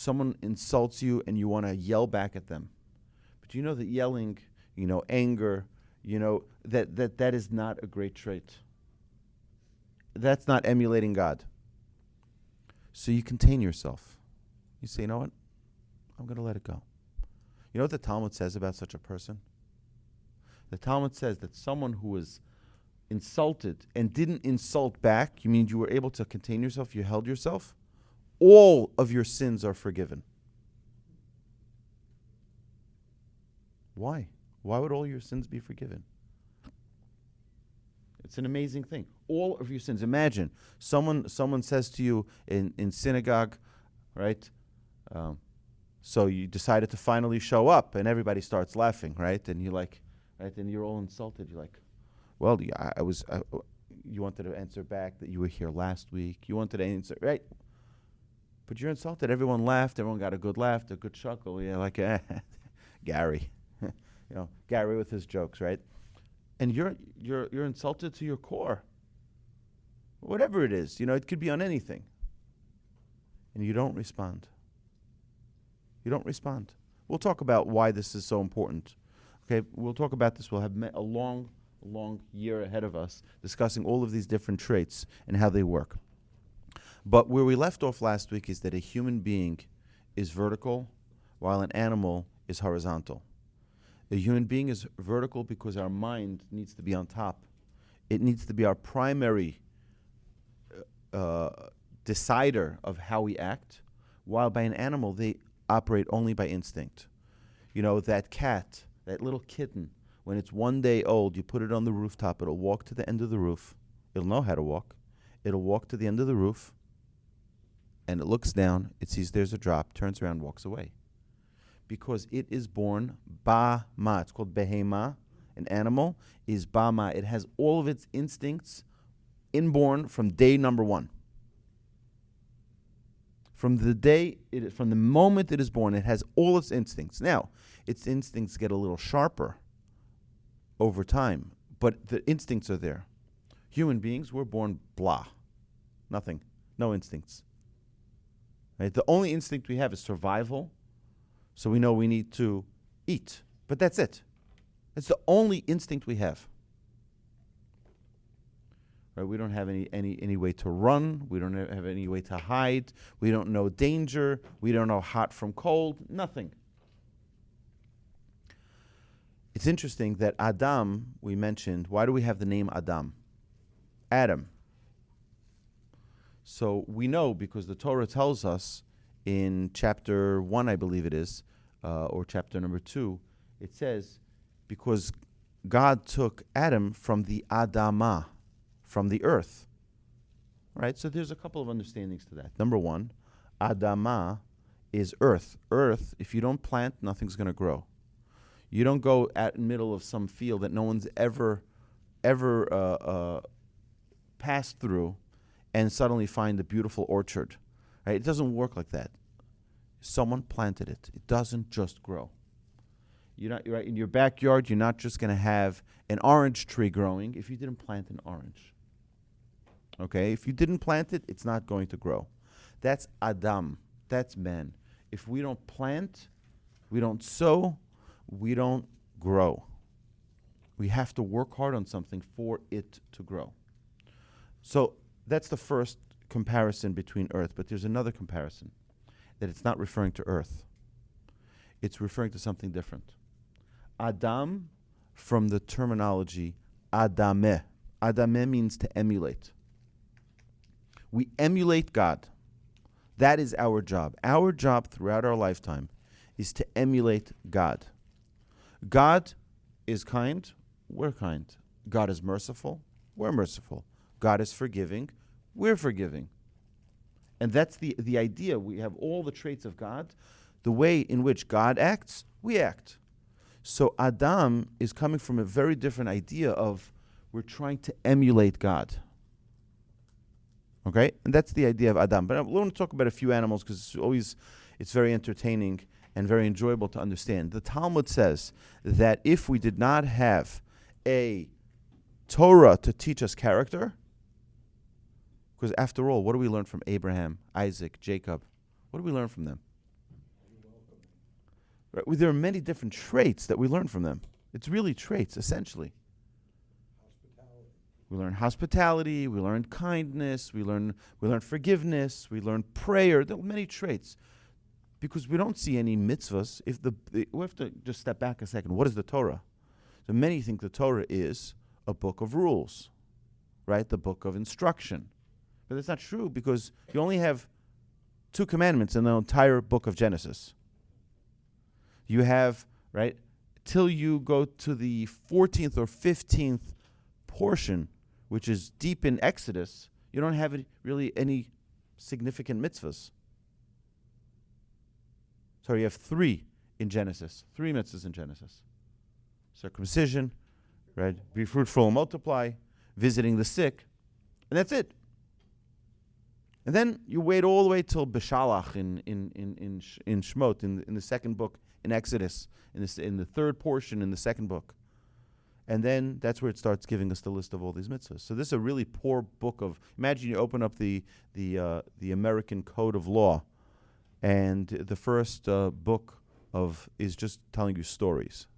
someone insults you and you want to yell back at them. But you know that yelling, anger, that is not a great trait. That's not emulating God. So you contain yourself. You say, you know what? I'm going to let it go. You know what the Talmud says about such a person? The Talmud says that someone who was insulted and didn't insult back, you mean you were able to contain yourself, you held yourself, all of your sins are forgiven. Why? Why would all your sins be forgiven? It's an amazing thing. All of your sins. Imagine someone says to you in synagogue, right? So you decided to finally show up, and everybody starts laughing, right? And you're like, right? And you're all insulted. You're like, well, you wanted to answer back that you were here last week. You wanted to answer, right? But you're insulted. Everyone laughed. Everyone got a good laugh, a good chuckle. Yeah, like Gary, Gary with his jokes, right? And you're insulted to your core. Whatever it is, it could be on anything. And you don't respond. You don't respond. We'll talk about why this is so important. Okay, we'll talk about this. We'll have a long year ahead of us discussing all of these different traits and how they work. But where we left off last week is that a human being is vertical while an animal is horizontal. A human being is vertical because our mind needs to be on top. It needs to be our primary decider of how we act, while by an animal, they operate only by instinct. That cat, that little kitten, when it's 1 day old, you put it on the rooftop, it'll walk to the end of the roof. It'll know how to walk. It'll walk to the end of the roof, and it looks down, it sees there's a drop, turns around, walks away. Because it is born ba-ma. It's called behema. An animal is ba-ma. It has all of its instincts inborn from day number one. From the moment it is born, it has all its instincts. Now, its instincts get a little sharper over time, but the instincts are there. Human beings were born blah. Nothing. No instincts. Right? The only instinct we have is survival. So we know we need to eat. But that's it. It's the only instinct we have. Right? We don't have any way to run. We don't have any way to hide. We don't know danger. We don't know hot from cold. Nothing. It's interesting that Adam, we mentioned, why do we have the name Adam? Adam. So we know because the Torah tells us in chapter 1, I believe it is, or chapter number 2, it says, because God took Adam from the Adamah, from the earth. Right? So there's a couple of understandings to that. Number one, Adamah is earth. Earth, if you don't plant, nothing's going to grow. You don't go at the middle of some field that no one's ever passed through and suddenly find a beautiful orchard. Right? It doesn't work like that. Someone planted it. It doesn't just grow. You're not right in your backyard. You're not just going to have an orange tree growing if you didn't plant an orange. Okay, if you didn't plant it, it's not going to grow. That's Adam. That's man. If we don't plant, we don't sow, we don't grow. We have to work hard on something for it to grow. So that's the first comparison between earth. But there's another comparison, that it's not referring to earth. It's referring to something different. Adam, from the terminology Adameh. Adameh means to emulate. We emulate God. That is our job. Our job throughout our lifetime is to emulate God. God is kind, we're kind. God is merciful, we're merciful. God is forgiving, we're forgiving. And that's the idea. We have all the traits of God. The way in which God acts, we act. So Adam is coming from a very different idea of we're trying to emulate God. Okay? And that's the idea of Adam. But I want to talk about a few animals because it's very entertaining and very enjoyable to understand. The Talmud says that if we did not have a Torah to teach us character, because after all, what do we learn from Abraham, Isaac, Jacob? What do we learn from them? Right? There are many different traits that we learn from them. It's really traits, essentially. We learn hospitality, we learn kindness, we learn forgiveness, we learn prayer. There are many traits. Because we don't see any mitzvahs. We have to just step back a second. What is the Torah? So many think the Torah is a book of rules, right? The book of instruction. But that's not true, because you only have 2 commandments in the entire book of Genesis. You have, right, till you go to the 14th or 15th portion, which is deep in Exodus, you don't have really any significant mitzvahs. So you have 3 in Genesis, 3 mitzvahs in Genesis. Circumcision, right? Be fruitful and multiply, visiting the sick, and that's it. And then you wait all the way till Beshalach in Shmot, in the second book, in Exodus, in the third portion in the second book. And then that's where it starts giving us the list of all these mitzvahs. So this is a really poor book of. Imagine you open up the American Code of Law, and the first book is just telling you stories,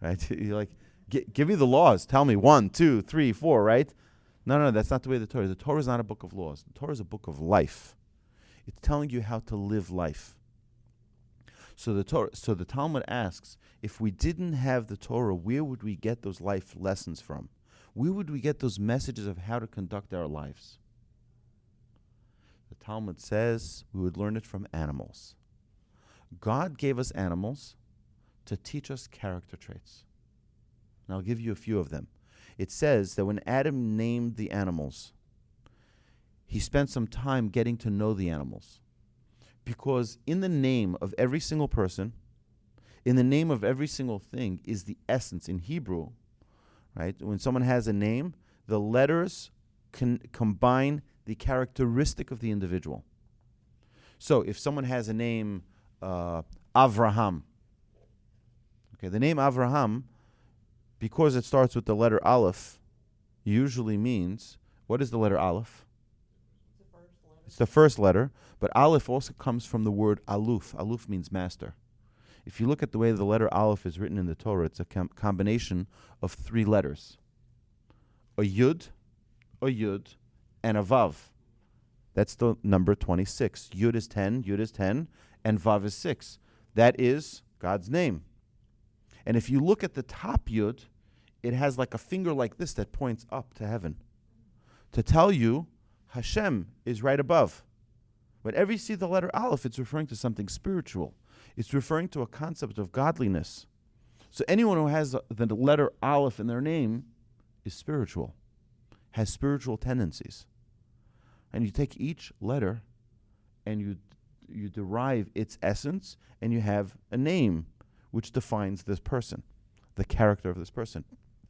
right? You're like, give me the laws. Tell me 1, 2, 3, 4, right? No, that's not the way the Torah is. The Torah is not a book of laws. The Torah is a book of life. It's telling you how to live life. So the Talmud asks, if we didn't have the Torah, where would we get those life lessons from? Where would we get those messages of how to conduct our lives? The Talmud says we would learn it from animals. God gave us animals to teach us character traits. And I'll give you a few of them. It says that when Adam named the animals, he spent some time getting to know the animals. Because in the name of every single person, in the name of every single thing is the essence in Hebrew, right? When someone has a name, the letters can combine the characteristic of the individual. So if someone has a name, Avraham, okay, the name Avraham, because it starts with the letter Aleph, usually means, what is the letter Aleph? It's the first letter, but Aleph also comes from the word aluf. Aluf means master. If you look at the way the letter Aleph is written in the Torah, it's a combination of 3 letters. A Yud, and a Vav. That's the number 26. Yud is 10, and Vav is 6. That is God's name. And if you look at the top Yud, it has like a finger like this that points up to heaven to tell you Hashem is right above. Whenever you see the letter Aleph, it's referring to something spiritual. It's referring to a concept of godliness. So anyone who has the letter Aleph in their name is spiritual, has spiritual tendencies. And you take each letter and you derive its essence, and you have a name which defines this person, the character of this person.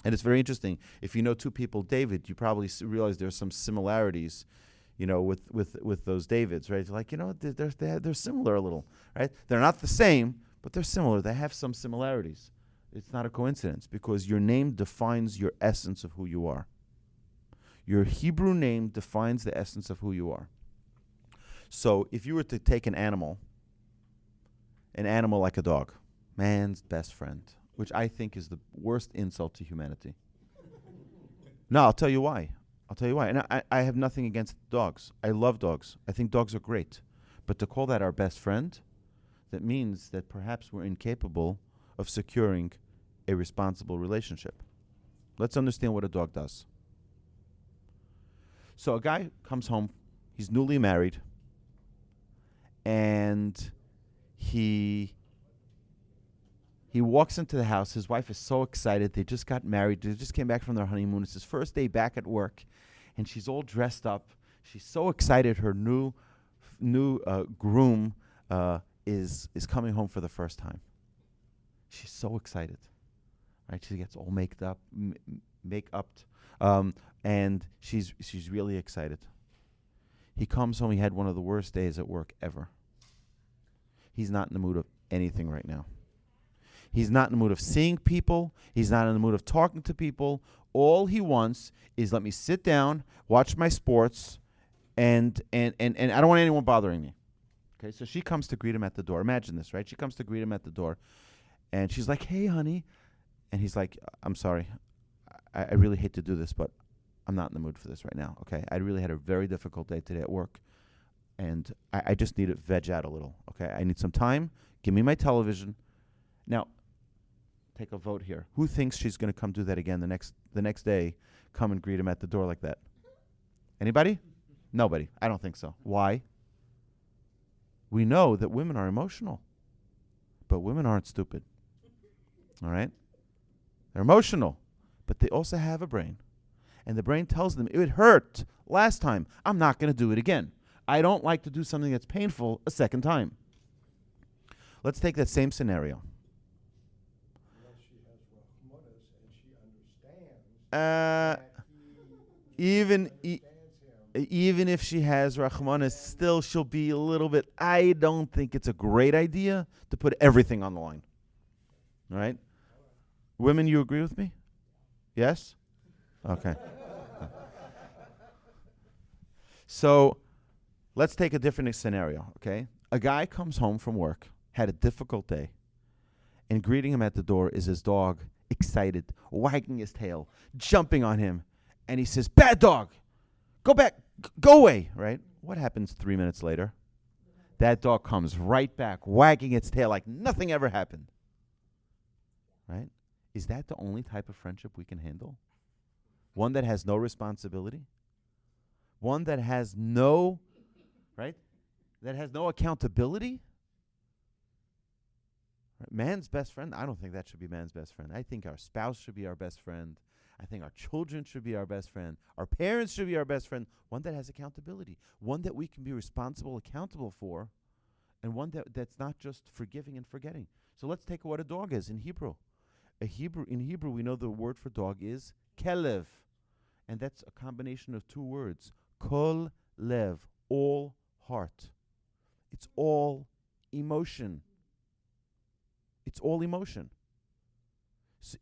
And it's very interesting. If you know 2 people, David, you probably realize there's some similarities, with those Davids, right? Like, they're similar a little, right? They're not the same, but they're similar. They have some similarities. It's not a coincidence, because your name defines your essence of who you are. Your Hebrew name defines the essence of who you are. So if you were to take an animal like a dog, man's best friend, which I think is the worst insult to humanity. No, I'll tell you why. And I have nothing against dogs. I love dogs. I think dogs are great. But to call that our best friend, that means that perhaps we're incapable of securing a responsible relationship. Let's understand what a dog does. So a guy comes home, he's newly married, and he walks into the house. His wife is so excited. They just got married. They just came back from their honeymoon. It's his first day back at work, and she's all dressed up. She's so excited. Her new groom is coming home for the first time. She's so excited, right? She gets all make-upped, and she's really excited. He comes home. He had one of the worst days at work ever. He's not in the mood of anything right now. He's not in the mood of seeing people. He's not in the mood of talking to people. All he wants is let me sit down, watch my sports, and I don't want anyone bothering me. Okay, so she comes to greet him at the door. Imagine this, right? She comes to greet him at the door, and she's like, "Hey, honey," and he's like, "I'm sorry, I really hate to do this, but I'm not in the mood for this right now. Okay, I really had a very difficult day today at work, and I just need to veg out a little. Okay, I need some time. Give me my television. Now, take a vote here. Who thinks she's going to come do that again the next day? Come and greet him at the door like that? Anybody? Nobody. I don't think so. Why? We know that women are emotional, but women aren't stupid. All right? They're emotional, but they also have a brain. And the brain tells them, it hurt last time. I'm not going to do it again. I don't like to do something that's painful a second time. Let's take that same scenario. She has Rahmanas and she understands Even if she has Rahmanas, still she'll be a little bit, I don't think it's a great idea to put everything on the line. All right? Women, you agree with me? Yes? Okay. So, let's take a different scenario, okay? A guy comes home from work, had a difficult day, and greeting him at the door is his dog, excited, wagging his tail, jumping on him, and he says, "Bad dog! Go back! Go away!" Right? What happens 3 minutes later? That dog comes right back, wagging its tail like nothing ever happened. Right? Is that the only type of friendship we can handle? One that has no responsibility? One that has no, right? That has no accountability? Right? Man's best friend? I don't think that should be man's best friend. I think our spouse should be our best friend. I think our children should be our best friend. Our parents should be our best friend. One that has accountability. One that we can be responsible, accountable for. And one that's not just forgiving and forgetting. So let's take what a dog is in Hebrew. In Hebrew, we know the word for dog is kelev. And that's a combination of two words. Kol lev, all heart. It's all emotion. It's all emotion. So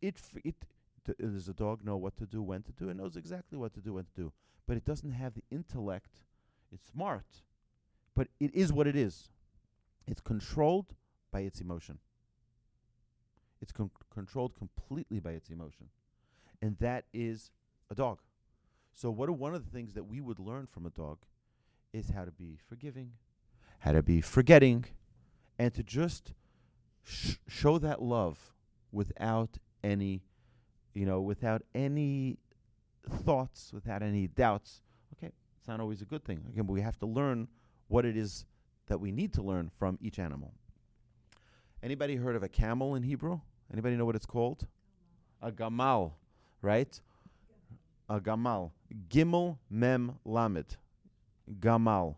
does a dog know what to do, when to do? It knows exactly what to do, when to do. But it doesn't have the intellect. It's smart. But it is what it is. It's controlled by its emotion. It's controlled completely by its emotion. And that is a dog. So one of the things that we would learn from a dog is how to be forgiving, how to be forgetting, and to just show that love without any, without any thoughts, without any doubts. Okay, it's not always a good thing. Again, but we have to learn what it is that we need to learn from each animal. Anybody heard of a camel in Hebrew? Anybody know what it's called? A gamal, right? A gamal. Gimel mem lamed. Gamal.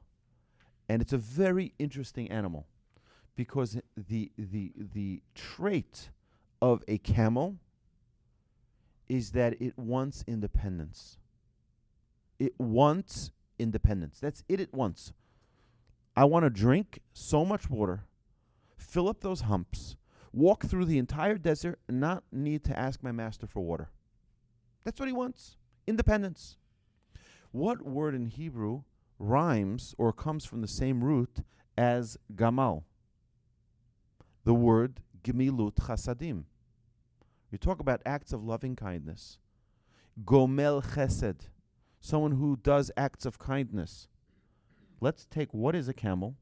And it's a very interesting animal because the trait of a camel is that it wants independence. It wants independence. That's it wants. I want to drink so much water, fill up those humps, walk through the entire desert, and not need to ask my master for water. That's what he wants. Independence. What word in Hebrew rhymes or comes from the same root as gamal? The word gemilut chasadim. You talk about acts of loving kindness. Gomel chesed. Someone who does acts of kindness. Let's take what is a camel?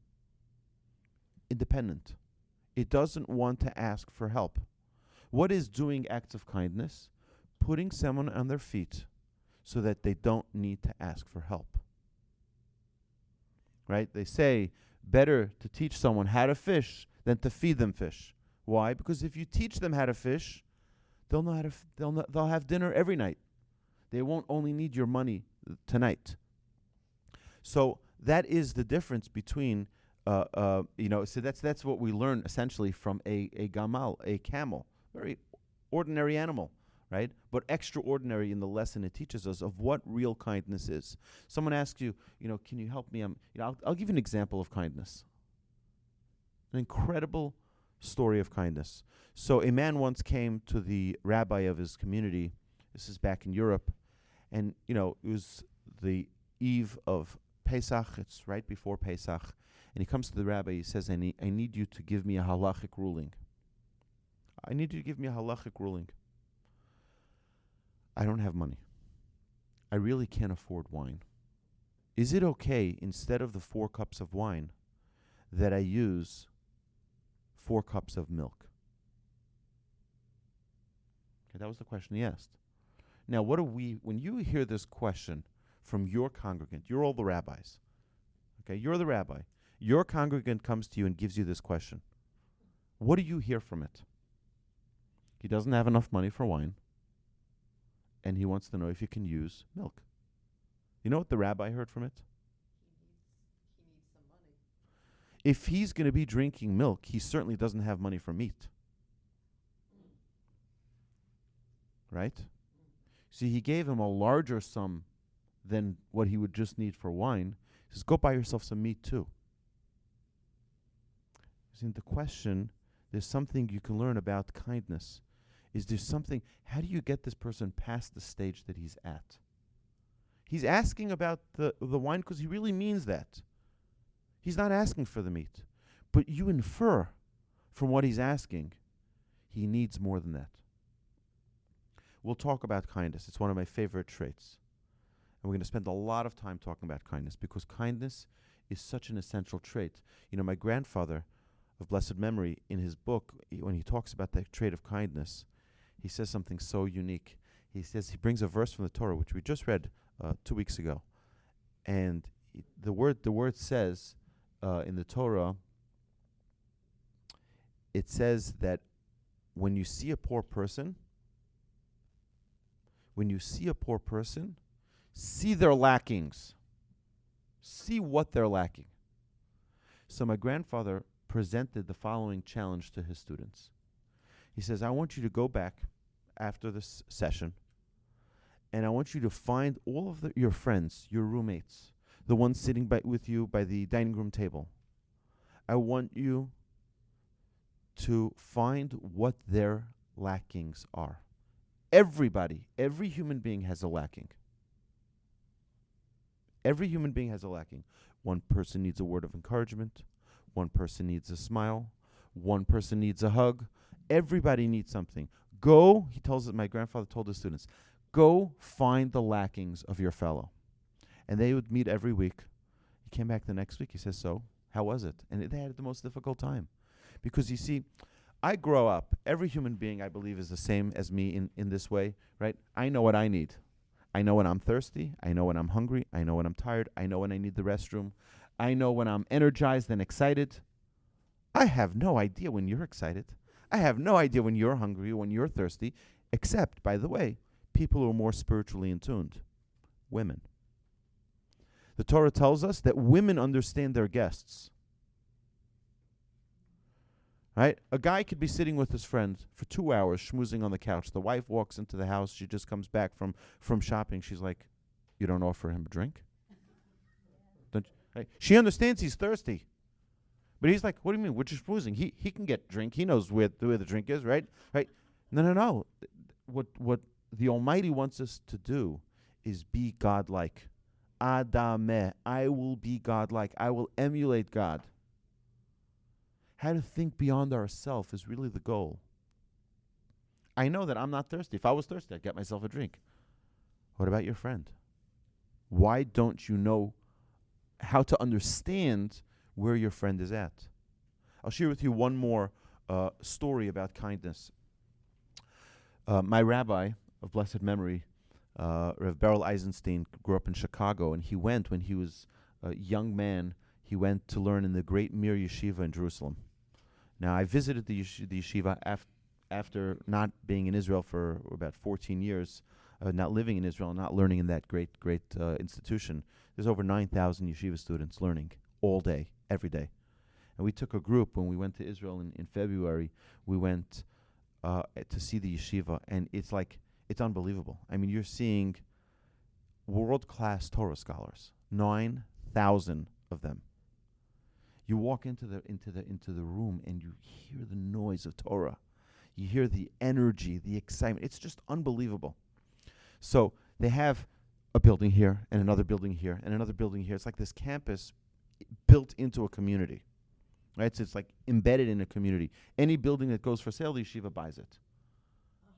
Independent. It doesn't want to ask for help. What is doing acts of kindness? Putting someone on their feet so that they don't need to ask for help. Right? They say better to teach someone how to fish than to feed them fish. Why? Because if you teach them how to fish, they'll know how to they'll have dinner every night. They won't only need your money tonight. So that is the difference between so that's what we learn essentially from a gamal, a camel, very ordinary animal, right? But extraordinary in the lesson it teaches us of what real kindness is. Someone asks you, can you help me? I'll give you an example of kindness. An incredible story of kindness. So a man once came to the rabbi of his community. This is back in Europe, and it was the eve of Pesach. It's right before Pesach. And he comes to the rabbi, he says, I need you to give me a halachic ruling. I need you to give me a halachic ruling. I don't have money. I really can't afford wine. Is it okay, instead of the 4 cups of wine, that I use 4 cups of milk? Okay, that was the question he asked. Now, when you hear this question from your congregant, you're all the rabbis. Okay, you're the rabbi. Your congregant comes to you and gives you this question. What do you hear from it? He doesn't have enough money for wine, and he wants to know if you can use milk. You know what the rabbi heard from it? He needs some money. If he's going to be drinking milk, he certainly doesn't have money for meat. Right? See, he gave him a larger sum than what he would just need for wine. He says, go buy yourself some meat too. See, the question, there's something you can learn about kindness. Is there something, how do you get this person past the stage that he's at? He's asking about the wine because he really means that. He's not asking for the meat. But you infer from what he's asking, he needs more than that. We'll talk about kindness. It's one of my favorite traits. And we're going to spend a lot of time talking about kindness because kindness is such an essential trait. You know, my grandfather of blessed memory, in his book, when he talks about the trait of kindness, he says something so unique. He brings a verse from the Torah, which we just read 2 weeks ago. And the word says in the Torah, it says that when you see a poor person, see their lackings. See what they're lacking. So my grandfather presented the following challenge to his students. He says, I want you to go back after this session, and I want you to find all of your friends, your roommates, the ones sitting with you by the dining room table. I want you to find what their lackings are. Everybody, every human being has a lacking. Every human being has a lacking. One person needs a word of encouragement. One person needs a smile. One person needs a hug. Everybody needs something. Go, my grandfather told his students, go find the lackings of your fellow. And they would meet every week. He came back the next week. He says, so, how was it? And they had the most difficult time. Because you see, I grow up, every human being, I believe, is the same as me in this way, right? I know what I need. I know when I'm thirsty. I know when I'm hungry. I know when I'm tired. I know when I need the restroom. I know when I'm energized and excited. I have no idea when you're excited. I have no idea when you're hungry or when you're thirsty, except, by the way, people who are more spiritually in tuned. Women. The Torah tells us that women understand their guests. Right? A guy could be sitting with his friend for 2 hours schmoozing on the couch. The wife walks into the house. She just comes back from shopping. She's like, you don't offer him a drink? Don't you? Right? She understands he's thirsty. But he's like, what do you mean? We're just schmoozing. He can get drink. He knows where the drink is, right? Right? No. What the Almighty wants us to do is be godlike. Adameh. I will be godlike. I will emulate God. How to think beyond ourselves is really the goal. I know that I'm not thirsty. If I was thirsty, I'd get myself a drink. What about your friend? Why don't you know how to understand where your friend is at? I'll share with you one more story about kindness. My rabbi of blessed memory, Rev Beryl Eisenstein, grew up in Chicago, and he went, when he was a young man, he went to learn in the great Mir Yeshiva in Jerusalem. Now, I visited the yeshiva after not being in Israel for about 14 years, not living in Israel, not learning in that great institution. There's over 9,000 yeshiva students learning all day, every day. And we took a group when we went to Israel in February. We went to see the yeshiva, and it's unbelievable. I mean, you're seeing world-class Torah scholars, 9,000 of them. You walk into the room and you hear the noise of Torah. You hear the energy, the excitement. It's just unbelievable. So they have a building here and another building here and another building here. It's like this campus built into a community, right? So it's like embedded in a community. Any building that goes for sale, the yeshiva buys it.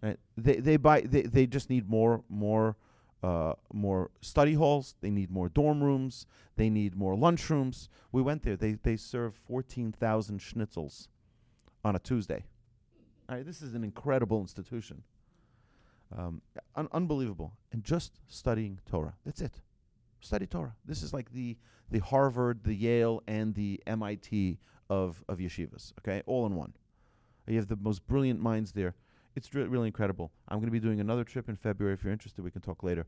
Right? They just need more study halls. They need more dorm rooms. They need more lunchrooms. We went there. They serve 14,000 schnitzels on a Tuesday. All right, this is an incredible institution. Unbelievable. And just studying Torah. That's it. Study Torah. This is like the Harvard, the Yale, and the MIT of yeshivas. Okay, all in one. You have the most brilliant minds there. It's really incredible. I'm going to be doing another trip in February. If you're interested, we can talk later.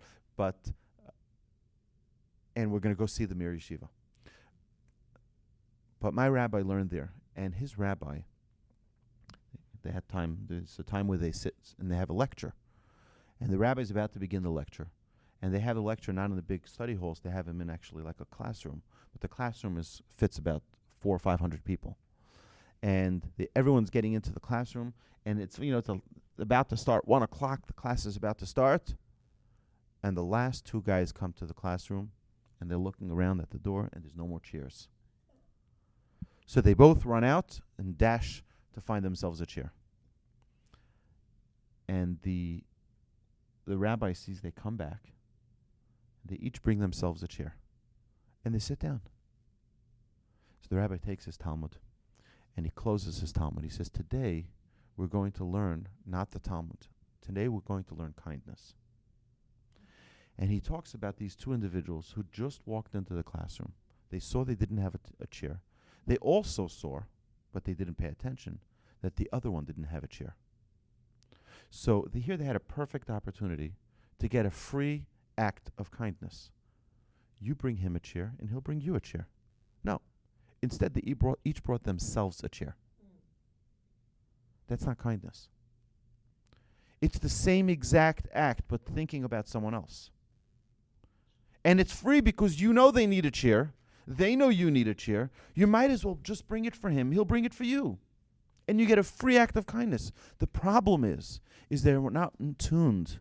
And we're going to go see the Mir Yeshiva. But my rabbi learned there, and his rabbi, they had time. There's a time where they sit and they have a lecture, and the rabbi's about to begin the lecture, and they have the lecture not in the big study halls. They have him in actually like a classroom, but the classroom fits about 400 or 500 people, and everyone's getting into the classroom, and it's about to start 1 o'clock. The class is about to start, and the last two guys come to the classroom, and they're looking around at the door, and there's no more chairs. So they both run out and dash to find themselves a chair. And the rabbi sees they come back. They each bring themselves a chair. And they sit down. So the rabbi takes his Talmud, and he closes his Talmud. He says, today we're going to learn not the Talmud. Today we're going to learn kindness. And he talks about these two individuals who just walked into the classroom. They saw they didn't have a chair. They also saw, but they didn't pay attention, that the other one didn't have a chair. So here they had a perfect opportunity to get a free act of kindness. You bring him a chair, and he'll bring you a chair. No. Instead, they each brought themselves a chair. That's not kindness. It's the same exact act, but thinking about someone else. And it's free because you know they need a chair. They know you need a chair. You might as well just bring it for him. He'll bring it for you. And you get a free act of kindness. The problem is that we're not attuned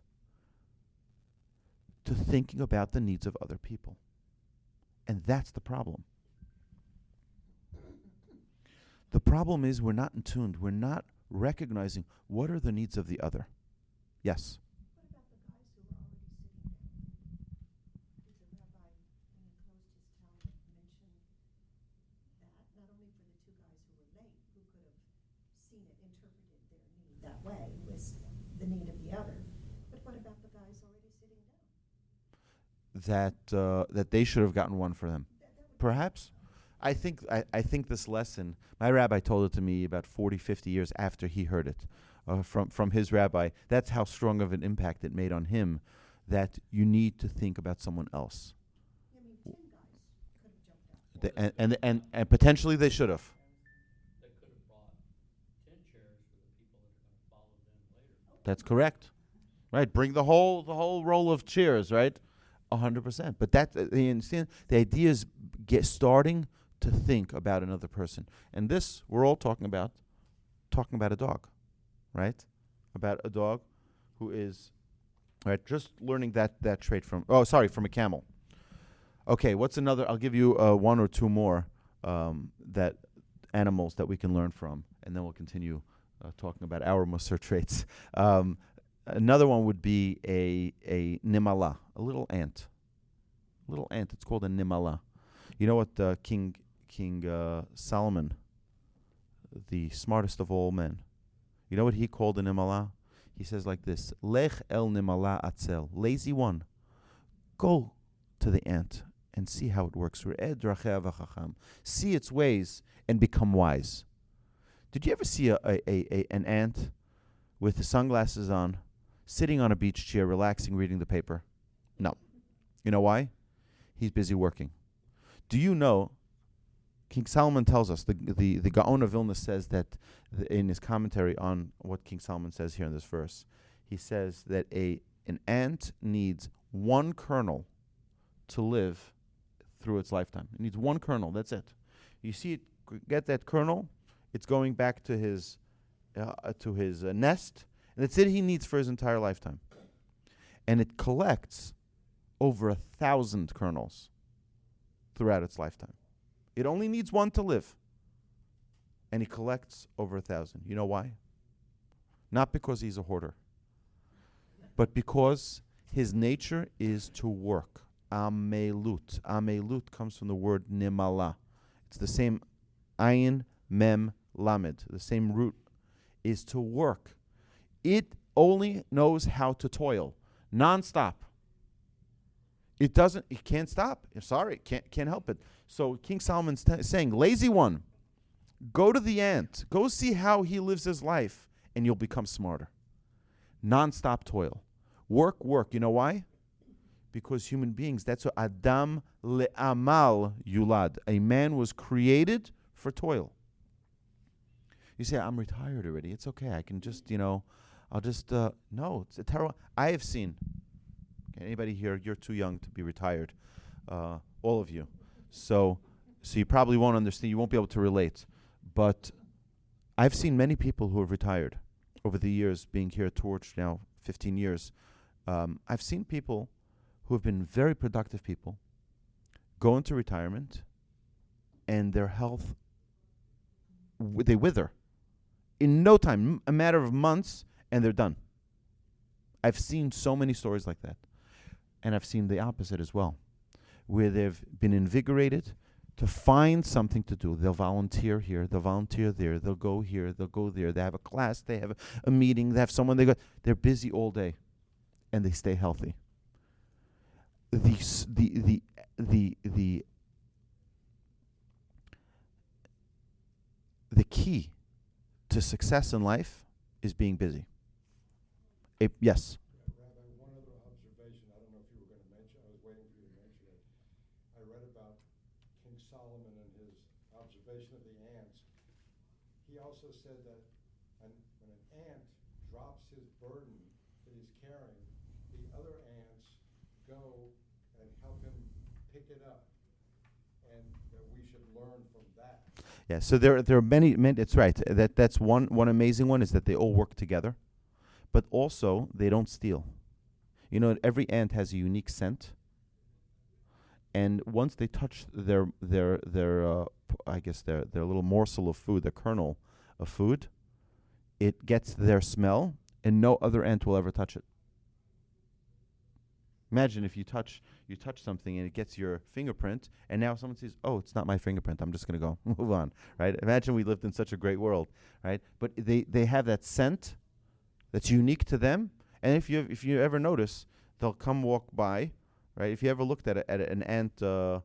to thinking about the needs of other people. And that's the problem. The problem is we're not in tune. We're not recognizing what are the needs of the other. Yes? What about the guys who are already sitting there? Did the rabbi, when he closed his Talmud, mention that not only for the two guys who were late, who could have seen it, interpreted their need that way, was the need of the other, but what about the guys already sitting down? That they should have gotten one for them. Perhaps. I think this lesson, my rabbi told it to me about 40, 50 years after he heard it from his rabbi. That's how strong of an impact it made on him, that you need to think about someone else. I mean, 10 guys could have jumped out. And potentially they should have. They could have brought 10 chairs for the people that are going to follow them later. That's correct. Right? Bring the whole roll of chairs, right? 100%. But that, you understand, the idea is starting to think about another person. And this, we're all talking about a dog, right? About a dog who is, right, just learning that trait from a camel. Okay, what's another? I'll give you one or two more that animals that we can learn from, and then we'll continue talking about our Mussar traits. Another one would be a nimala, a little ant. It's called a nimala. You know what King Solomon, the smartest of all men, you know what he called a nimala? He says like this: Lech el nimala atzel, lazy one, go to the ant and see how it works. See its ways and become wise. Did you ever see an ant with the sunglasses on, sitting on a beach chair, relaxing, reading the paper? No. You know why? He's busy working. Do you know, King Solomon tells us, the Gaon of Vilna says that in his commentary on what King Solomon says here in this verse, he says that an ant needs one kernel to live through its lifetime. It needs one kernel, that's it. You see it get that kernel, it's going back to his nest, and that's it he needs for his entire lifetime. And it collects over 1,000 kernels throughout its lifetime. It only needs one to live. And he collects over 1,000. You know why? Not because he's a hoarder, but because his nature is to work. Amelut. Amelut comes from the word nimala. It's the same ayin, mem, lamed. The same root is to work. It only knows how to toil, non-stop. It can't stop. I'm sorry, can't help it. So King Solomon's saying, lazy one, go to the ant. Go see how he lives his life, and you'll become smarter. Non-stop toil. Work. You know why? Because human beings, that's what Adam le'amal yulad. A man was created for toil. You say, I'm retired already. It's okay. I can just, no, it's a terrible. I have seen, anybody here, you're too young to be retired. All of you. So you probably won't understand. You won't be able to relate. But I've seen many people who have retired over the years, being here at Torch now 15 years. I've seen people who have been very productive people go into retirement and their health, they wither. In no time, a matter of months, and they're done. I've seen so many stories like that. And I've seen the opposite as well, where they've been invigorated to find something to do. They'll volunteer here, they'll volunteer there, they'll go here, they'll go there. They have a class, they have a meeting, they have someone, they're busy all day, and they stay healthy. The key to success in life is being busy. Yes. Rabbi, one other observation. I don't know if you were going to mention. I was waiting for you to mention it. I read about King Solomon and his observation of the ants. He also said that when an ant drops his burden that he's carrying, the other ants go and help him pick it up, and that we should learn from that. Yeah. So there are many. It's right. That's one amazing one is that they all work together, but also they don't steal. You know, every ant has a unique scent, and once they touch their I guess their little morsel of food, their kernel of food, it gets their smell, and no other ant will ever touch it. Imagine if you touch something and it gets your fingerprint, and now someone says, "Oh, it's not my fingerprint. I'm just going to go move on." Right? Imagine we lived in such a great world, right? But they have that scent that's unique to them, and if you ever notice, they'll come walk by, right? If you ever looked at an ant, I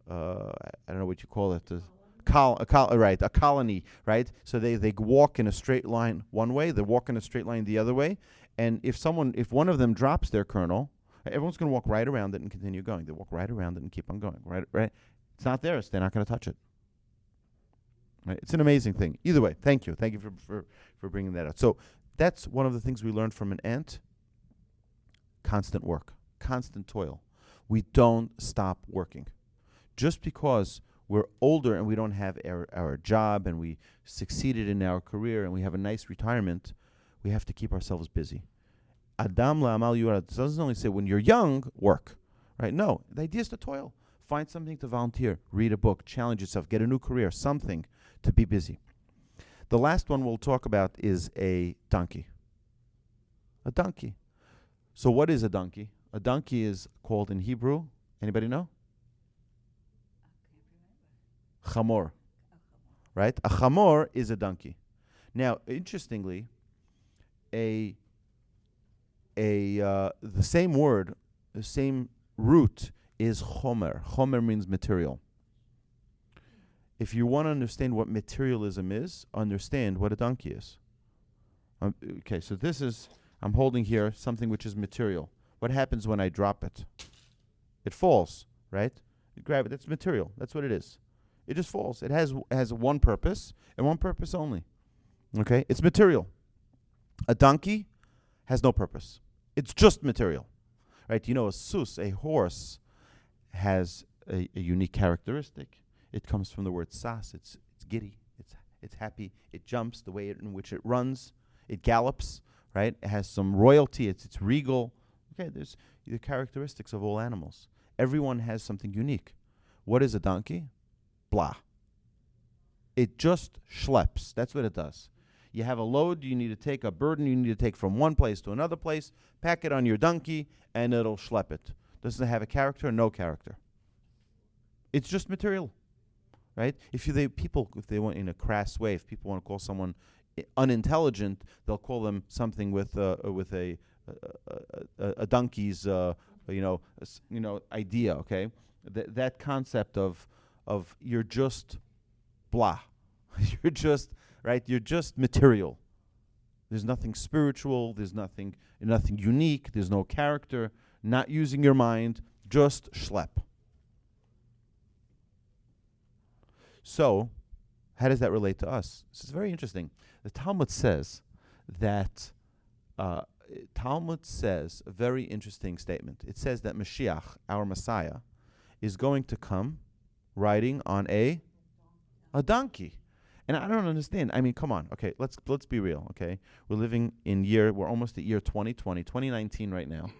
don't know what you call it, a colony, right? So they walk in a straight line one way, they walk in a straight line the other way, and if one of them drops their kernel, everyone's going to walk right around it and continue going. They walk right around it and keep on going. Right? It's not theirs. They're not going to touch it. Right? It's an amazing thing. Either way, thank you. Thank you for bringing that out. So that's one of the things we learned from an ant. Constant work. Constant toil. We don't stop working. Just because we're older and we don't have our job and we succeeded in our career and we have a nice retirement, we have to keep ourselves busy. Adam la'amal yurad doesn't only say when you're young, work, right? No, the idea is to toil. Find something to volunteer, read a book, challenge yourself, get a new career, something to be busy. The last one we'll talk about is a donkey. A donkey. So what is a donkey? A donkey is called in Hebrew, anybody know? Chamor, right? A chamor is a donkey. Now, interestingly, the same word, the same root is chomer. Chomer means material. If you want to understand what materialism is, understand what a donkey is. Okay, so I'm holding here something which is material. What happens when I drop it? It falls, right? You grab it, that's material. That's what it is. It just falls. It has one purpose, and one purpose only. Okay? It's material. A donkey has no purpose. It's just material, right? You know, a horse, has a unique characteristic. It comes from the word sas. It's giddy. It's happy. It jumps. The way in which it runs, it gallops, right? It has some royalty. It's regal. Okay, there's the characteristics of all animals. Everyone has something unique. What is a donkey? blah. It just schleps. That's what it does. You have a load you need to take, a burden you need to take from one place to another place, pack it on your donkey, and it'll schlep it. Does it have a character? No character. It's just material, right? If they want in a crass way, if people want to call someone unintelligent, they'll call them something with a donkey's idea. Okay, that concept of you're just blah, you're just right. You're just material. There's nothing spiritual. There's nothing unique. There's no character. Not using your mind. Just schlep. So, how does that relate to us? This is very interesting. The Talmud says that a very interesting statement. It says that Mashiach, our Messiah, is going to come riding on a donkey. And I don't understand. I mean, come on. Okay, let's be real, okay? We're almost at year 2019 right now.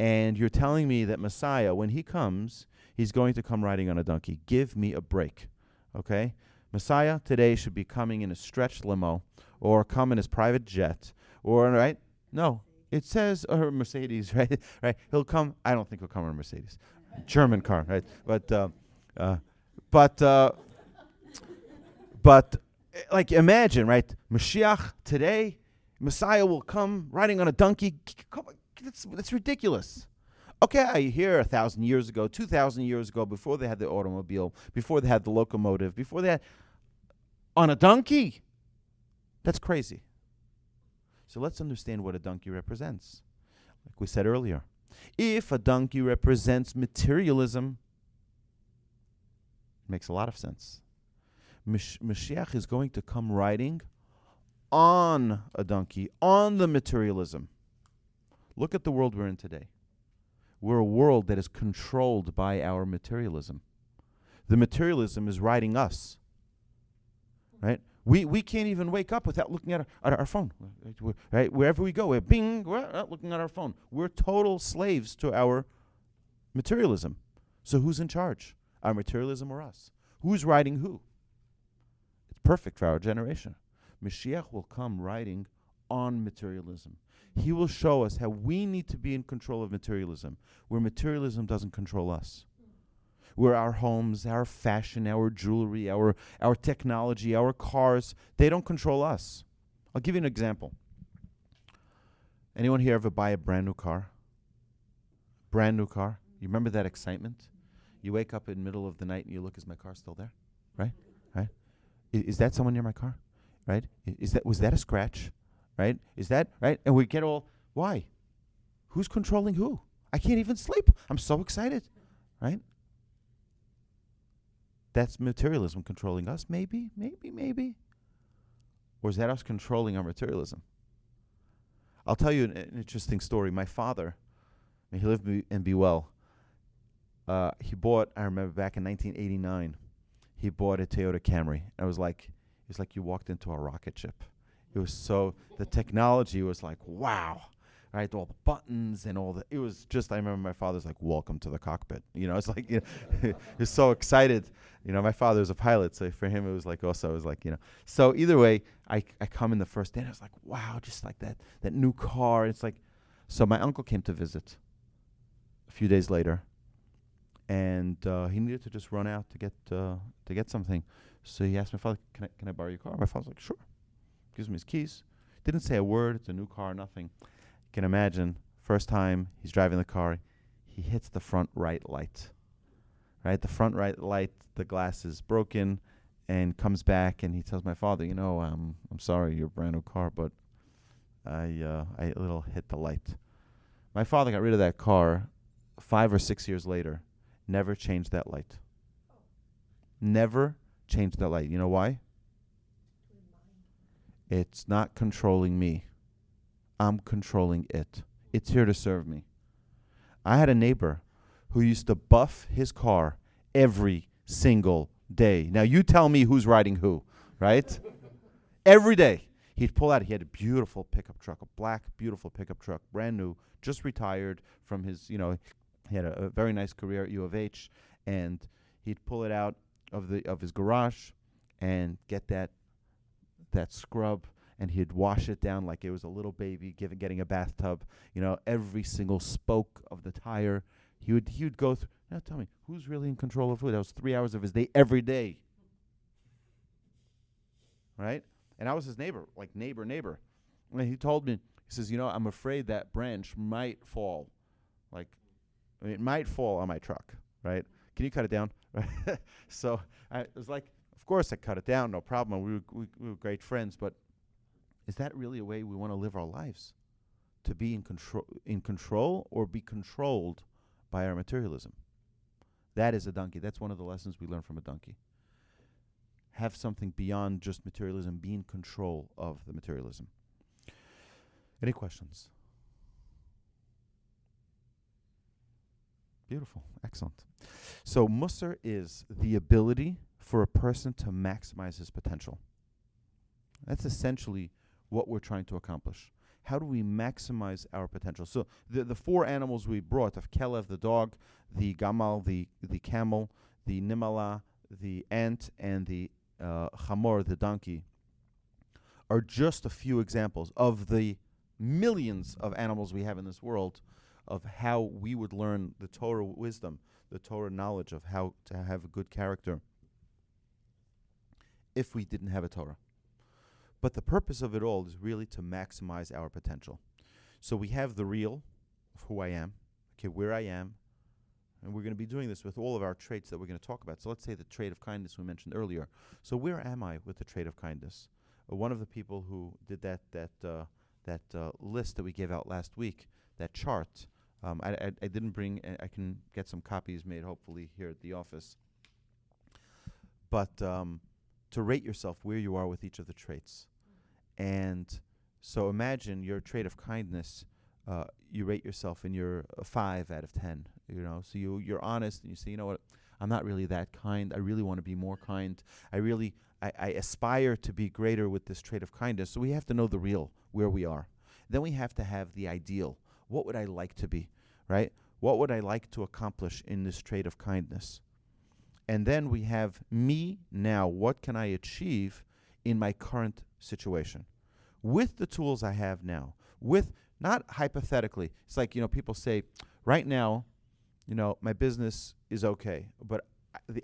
And you're telling me that Messiah, when he comes, he's going to come riding on a donkey. Give me a break, okay? Messiah today should be coming in a stretched limo or come in his private jet or, right? No, it says Mercedes, right? Right? He'll come. I don't think he'll come in a Mercedes. German car, right? But like imagine, right? Mashiach today, Messiah will come riding on a donkey. That's ridiculous. Okay, I hear 1,000 years ago, 2,000 years ago, before they had the automobile, before they had the locomotive, before they had on a donkey. That's crazy. So let's understand what a donkey represents. Like we said earlier, if a donkey represents materialism, it makes a lot of sense. Mashiach is going to come riding on a donkey, on the materialism. Look at the world we're in today. We're a world that is controlled by our materialism. The materialism is riding us, right? We can't even wake up without looking at our phone, right? Wherever we go, we're not looking at our phone. We're total slaves to our materialism. So who's in charge? Our materialism or us? Who's riding who? It's perfect for our generation. Mashiach will come riding on materialism. He will show us how we need to be in control of materialism, where materialism doesn't control us. Where our homes, our fashion, our jewelry, our technology, our cars, they don't control us. I'll give you an example. Anyone here ever buy a brand new car? Brand new car? You remember that excitement? You wake up in the middle of the night and you look, is my car still there? Right? Right? Is that someone near my car? Right? Was that a scratch? Right? Is that right? And we get all, why? Who's controlling who? I can't even sleep. I'm so excited. Right? That's materialism controlling us, maybe. Or is that us controlling our materialism? I'll tell you an interesting story. My father, may he live and be well, he bought, I remember back in 1989, he bought a Toyota Camry. It was like you walked into a rocket ship. It was the technology was like, wow, right? All the buttons and it was just, I remember my father's like, welcome to the cockpit. It's like, he was so excited. My father was a pilot, so for him it was like also, it was like, So either way, I come in the first day and I was like, wow, just like that new car. It's like, so my uncle came to visit a few days later, and he needed to just run out to get something. So he asked my father, can I borrow your car? My father's like, sure. Gives him his keys. Didn't say a word. It's a new car, nothing. You can imagine, first time he's driving the car, he hits the front right light. Right? The front right light, the glass is broken, and comes back, and he tells my father, I'm sorry, your brand new car, but I a little hit the light. My father got rid of that car 5 or 6 years later. Never changed that light. Never changed that light. You know why? It's not controlling me. I'm controlling it. It's here to serve me. I had a neighbor who used to buff his car every single day. Now you tell me who's riding who, right? Every day. He'd pull out, he had a beautiful pickup truck, a black, beautiful pickup truck, brand new, just retired from his, he had a very nice career at U of H, and he'd pull it out, of his garage and get that scrub, and he'd wash it down like it was a little baby getting a bathtub. Every single spoke of the tire, he would go through. Now tell me, who's really in control of who? That was 3 hours of his day every day, right? And I was his neighbor, like neighbor. And he told me, he says, I'm afraid that branch might fall. It might fall on my truck, right? Can you cut it down? Right? So I was like, of course I cut it down, no problem. We were great friends, but is that really a way we want to live our lives? To be in control or be controlled by our materialism? That is a donkey. That's one of the lessons we learn from a donkey. Have something beyond just materialism. Be in control of the materialism. Any questions? Beautiful. Excellent. So Mussar is the ability for a person to maximize his potential. That's essentially what we're trying to accomplish. How do we maximize our potential? So the 4 animals we brought, of Kelev, the dog, the Gamal, the camel, the Nimala, the ant, and the Chamor, the donkey, are just a few examples of the millions of animals we have in this world, of how we would learn the Torah wisdom, the Torah knowledge of how to have a good character if we didn't have a Torah. But the purpose of it all is really to maximize our potential. So we have the real of who I am, where I am, and we're going to be doing this with all of our traits that we're going to talk about. So let's say the trait of kindness we mentioned earlier. So where am I with the trait of kindness? One of the people who did that list that we gave out last week, that chart, I didn't bring. I can get some copies made, hopefully, here at the office. But to rate yourself where you are with each of the traits. And so imagine your trait of kindness, you rate yourself and you're a 5 out of 10, so you're honest and you say, what, I'm not really that kind. I really want to be more kind. I aspire to be greater with this trait of kindness. So we have to know the real, where we are. Then we have to have the ideal. What would I like to be, right? What would I like to accomplish in this trait of kindness? And then we have me now. What can I achieve in my current situation with the tools I have now? With, not hypothetically. It's like, people say, right now, my business is okay, but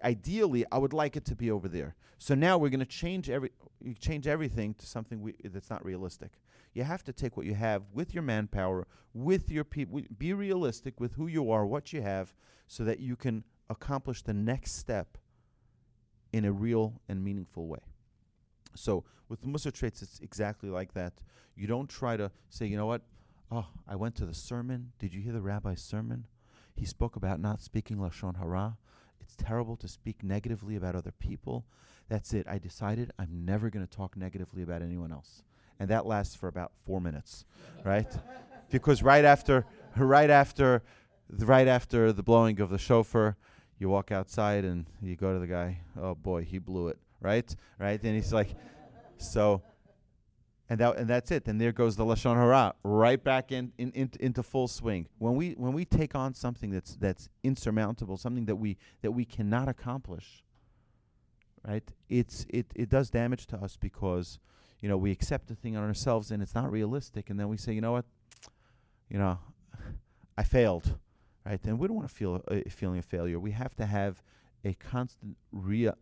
ideally, I would like it to be over there. So now we're going to change everything to something that's not realistic. You have to take what you have with your manpower, with your people. Be realistic with who you are, what you have, so that you can accomplish the next step in a real and meaningful way. So with the Mussar traits, it's exactly like that. You don't try to say, oh, I went to the sermon. Did you hear the rabbi's sermon? He spoke about not speaking Lashon Hara. It's terrible to speak negatively about other people. That's it. I decided I'm never going to talk negatively about anyone else. And that lasts for about 4 minutes, right? Because right after the blowing of the shofar, you walk outside and you go to the guy, oh boy, he blew it, right? And he's like, so, and that's it. And there goes the Lashon Hara, right back into full swing. When we take on something that's insurmountable, something that we cannot accomplish, right? It does damage to us because we accept the thing on ourselves and it's not realistic, and then we say, I failed, right? And we don't want to feel a feeling of failure. We have to have a constant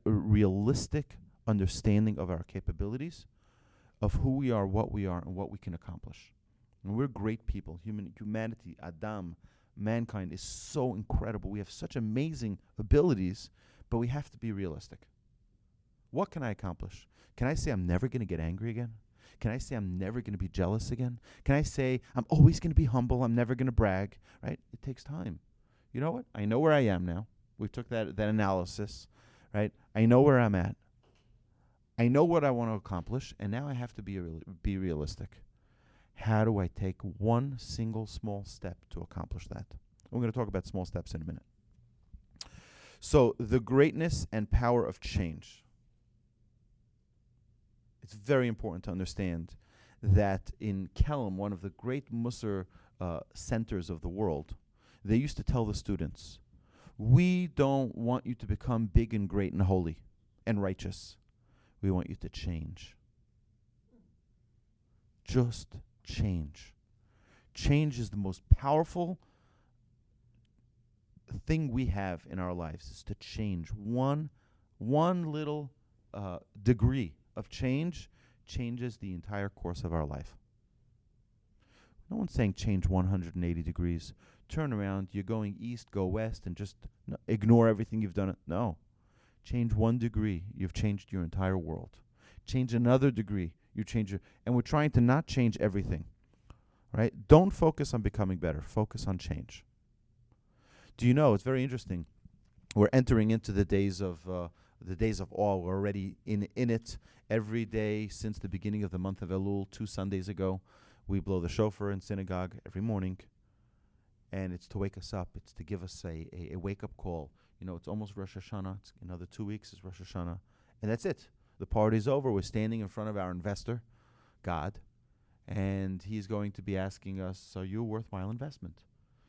realistic understanding of our capabilities, of who we are, what we are, and what we can accomplish. And we're great people. Humanity, Adam, mankind is so incredible. We have such amazing abilities, but we have to be realistic. What can I accomplish? Can I say I'm never going to get angry again? Can I say I'm never going to be jealous again? Can I say I'm always going to be humble, I'm never going to brag, right? It takes time. You know what? I know where I am now. We took that analysis, right? I know where I'm at. I know what I want to accomplish, and now I have to be realistic. How do I take one single small step to accomplish that? We're going to talk about small steps in a minute. So the greatness and power of change. It's very important to understand that in Kelm, one of the great Mussar centers of the world, they used to tell the students, We don't want you to become big and great and holy and righteous. We want you to change. Just change. Change is the most powerful thing we have in our lives, is to change. One little degree of change changes the entire course of our life. No one's saying change 180 degrees. Turn around, you're going east, go west, and just ignore everything you've done. No. Change 1 degree, you've changed your entire world. Change another degree, you change your... And we're trying to not change everything, right? Don't focus on becoming better. Focus on change. Do you know, it's very interesting. We're entering into the days of awe. We're already in it. Every day since the beginning of the month of Elul, 2 Sundays ago, we blow the shofar in synagogue every morning. And it's to wake us up. It's to give us a wake-up call. You know, it's almost Rosh Hashanah. It's another 2 weeks is Rosh Hashanah. And that's it. The party's over. We're standing in front of our investor, God, and he's going to be asking us, are you a worthwhile investment?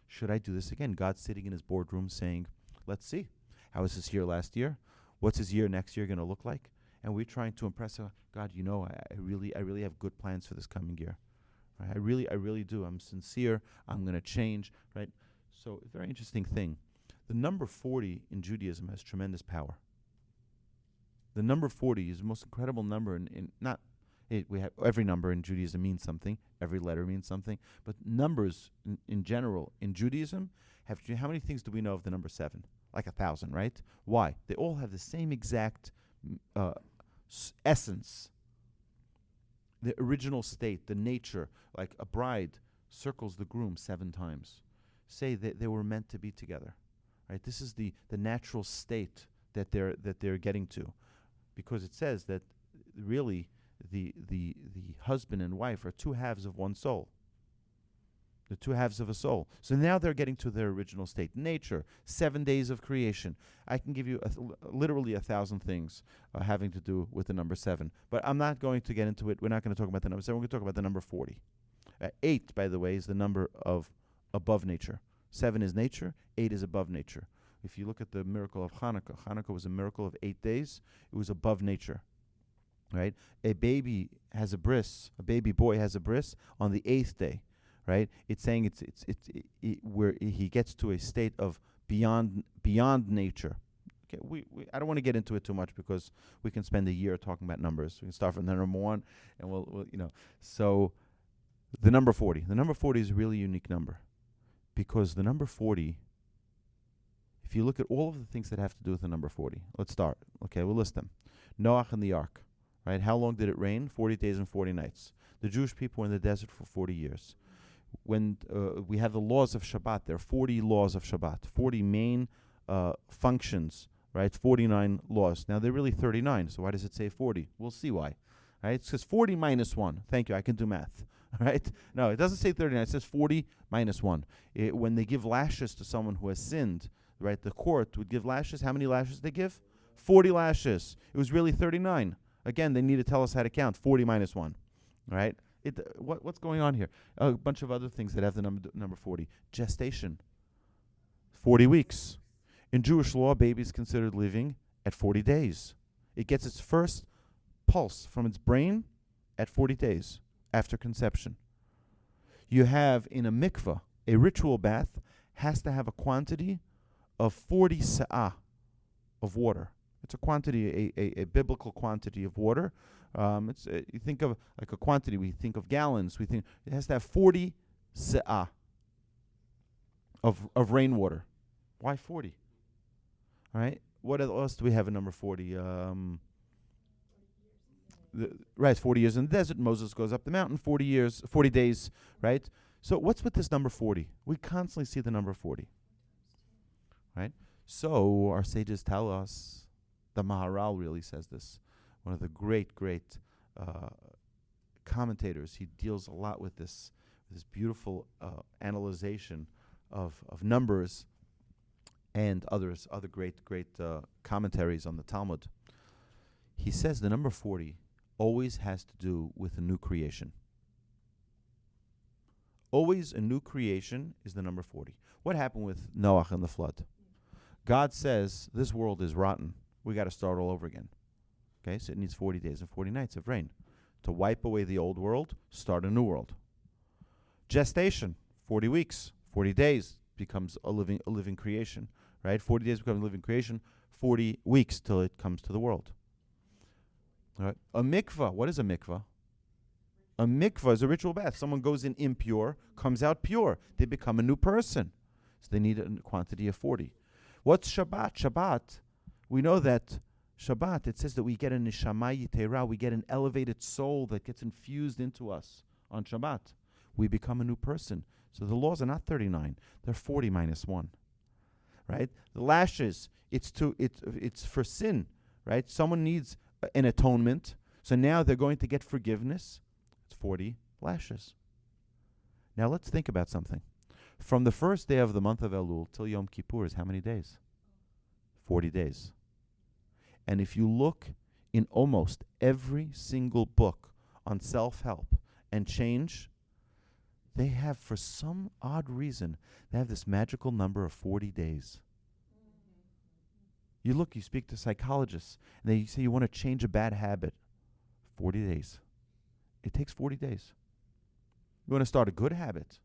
Should I do this again? God's sitting in his boardroom saying, let's see. How was his year last year? What's his year next year going to look like? And we're trying to impress God, you know, I really have good plans for this coming year. Right? I really do. I'm sincere. I'm going to change, right? So, a very interesting thing. The number 40 in Judaism has tremendous power. The number 40 is the most incredible number we have every number in Judaism means something. Every letter means something. But numbers in general in Judaism how many things do we know of the number 7? Like 1,000, right? Why? They all have the same exact essence. The original state, the nature, like a bride circles the groom 7 times. Say that they were meant to be together. Right? This is the natural state that they're getting to. Because it says that really the husband and wife are 2 halves of one soul. The 2 halves of a soul. So now they're getting to their original state. Nature, 7 days of creation. I can give you literally 1,000 things having to do with the number 7. But I'm not going to get into it. We're not going to talk about the number 7. We're going to talk about the number 40. 8, by the way, is the number of above nature. 7 is nature. 8 is above nature. If you look at the miracle of Hanukkah, Hanukkah was a miracle of 8 days. It was above nature, right? A baby has a bris. A baby boy has a bris on the 8th day, right? It's saying it's where he gets to a state of beyond nature. Okay, I don't want to get into it too much because we can spend a year talking about numbers. We can start from the number 1, and we'll So the number 40. The number 40 is a really unique number because the number 40. If you look at all of the things that have to do with the number 40, let's start. Okay, we'll list them. Noach and the ark, right? How long did it rain? 40 days and 40 nights. The Jewish people were in the desert for 40 years. When we have the laws of Shabbat, there are 40 laws of Shabbat, 40 main functions, right? 49 laws. Now, they're really 39, so why does it say 40? We'll see why. Right? It says 40 minus 1. Thank you, I can do math. Right? No, it doesn't say 39. It says 40 minus 1. When they give lashes to someone who has sinned, right, the court would give lashes. How many lashes they give? 40 lashes. It was really 39. Again, they need to tell us how to count. 40 minus 1. Right? What's going on here? A bunch of other things that have the number 40. Gestation. 40 weeks. In Jewish law, baby is considered living at 40 days. It gets its first pulse from its brain at 40 days after conception. You have in a mikveh, a ritual bath has to have a quantity of 40 sa'ah of water. It's a quantity, a biblical quantity of water. You think of like a quantity, we think of gallons. We think it has to have 40 sa'ah of rainwater. Why 40? All right. What else do we have in number 40? Right, 40 years in the desert. Moses goes up the mountain, 40 days, right? So what's with this number 40? We constantly see the number 40, right? So our sages tell us, the Maharal really says this, one of the great commentators. He deals a lot with this beautiful analyzation of numbers and other great commentaries on the Talmud. He says the number 40 always has to do with a new creation. Always a new creation is the number 40. What happened with Noach and the flood? God says this world is rotten. We got to start all over again. Okay, so it needs 40 days and 40 nights of rain to wipe away the old world, start a new world. Gestation, 40 weeks, 40 days becomes a living creation, right? 40 days becomes a living creation, 40 weeks till it comes to the world. All right. A mikvah, what is a mikvah? A mikvah is a ritual bath. Someone goes in impure, comes out pure. They become a new person. So they need a quantity of 40. What's Shabbat? Shabbat, we know that Shabbat, it says that we get a neshama yitera, we get an elevated soul that gets infused into us on Shabbat. We become a new person. So the laws are not 39, they're 40 minus 1. Right? The lashes, it's for sin, right? Someone needs an atonement, so now they're going to get forgiveness. It's 40 lashes. Now let's think about something. From the first day of the month of Elul till Yom Kippur is how many days? 40 days. And if you look in almost every single book on self-help and change, they have, for some odd reason, they have this magical number of 40 days. You look, you speak to psychologists, and they say you want to change a bad habit. 40 days. It takes 40 days. You want to start a good habit?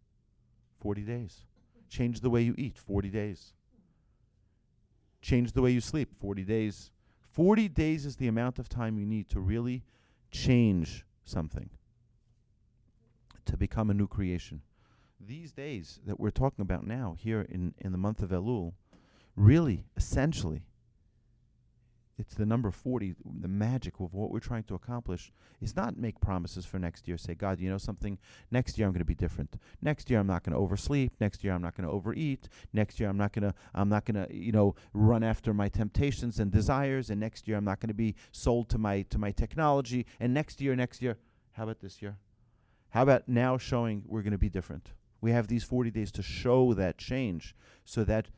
40 days. Change the way you eat? 40 days. Change the way you sleep? 40 days. 40 days is the amount of time you need to really change something, to become a new creation. These days that we're talking about now, here in the month of Elul, really, essentially, it's the number 40, the magic of what we're trying to accomplish is not make promises for next year. Say, God, you know something? Next year I'm going to be different. Next year I'm not going to oversleep. Next year I'm not going to overeat. Next year I'm not going to, run after my temptations and desires. And next year I'm not going to be sold to my technology. And next year, how about this year? How about now showing we're going to be different? We have these 40 days to show that change, so that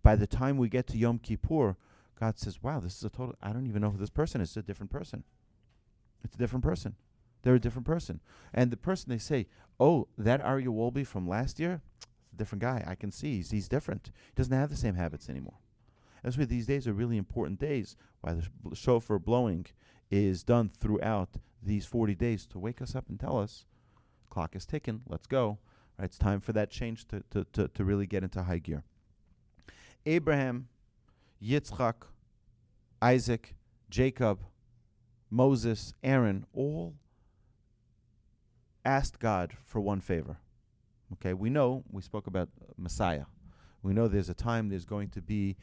by the time we get to Yom Kippur, God says, wow, this is I don't even know who this person is. It's a different person. It's a different person. They're a different person. And the person, they say, oh, that awolbe from last year, it's a different guy. I can see he's different. He doesn't have the same habits anymore. That's why these days are really important days, why the shofar blowing is done throughout these 40 days to wake us up and tell us, clock is ticking, let's go. Right, it's time for that change to really get into high gear. Abraham, Yitzchak, Isaac, Jacob, Moses, Aaron, all asked God for one favor. Okay, we spoke about Messiah. We know there's a time there's going to be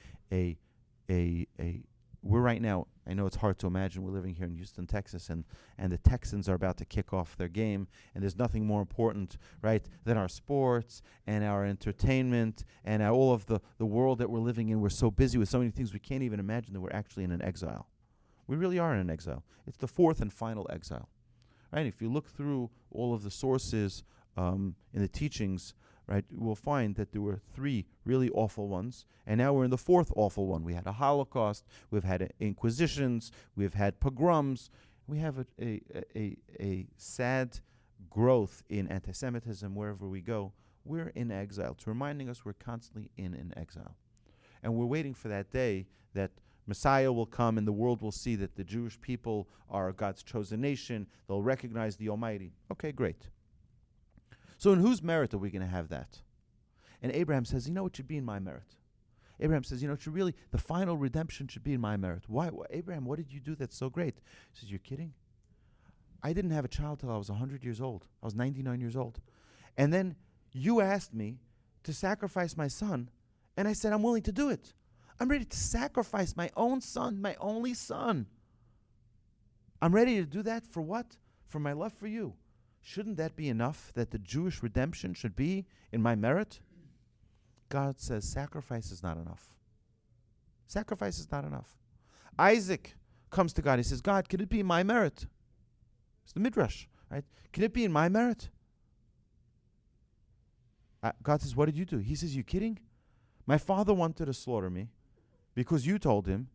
we're right now, I know it's hard to imagine, we're living here in Houston, Texas, and the Texans are about to kick off their game, and there's nothing more important, right, than our sports and our entertainment and all of the world that we're living in. We're so busy with so many things we can't even imagine that we're actually in an exile. We really are in an exile. It's the fourth and final exile. Right? If you look through all of the sources in the teachings, right, we'll find that there were 3 really awful ones, and now we're in the 4th awful one. We had a Holocaust, we've had inquisitions, we've had pogroms, we have a sad growth in anti-Semitism wherever we go. We're in exile. It's reminding us we're constantly in an exile. And we're waiting for that day that Messiah will come and the world will see that the Jewish people are God's chosen nation. They'll recognize the Almighty. Okay, great. So in whose merit are we going to have that? And Abraham says, it should be in my merit. Abraham says, it should really, the final redemption should be in my merit. Why? Abraham, what did you do that's so great? He says, you're kidding? I didn't have a child till I was 100 years old. I was 99 years old. And then you asked me to sacrifice my son, and I said, I'm willing to do it. I'm ready to sacrifice my own son, my only son. I'm ready to do that for what? For my love for you. Shouldn't that be enough that the Jewish redemption should be in my merit? God says sacrifice is not enough. Sacrifice is not enough. Isaac comes to God. He says, God, can it be in my merit? It's the Midrash, right? Can it be in my merit? God says, what did you do? He says, you kidding? My father wanted to slaughter me because you told him.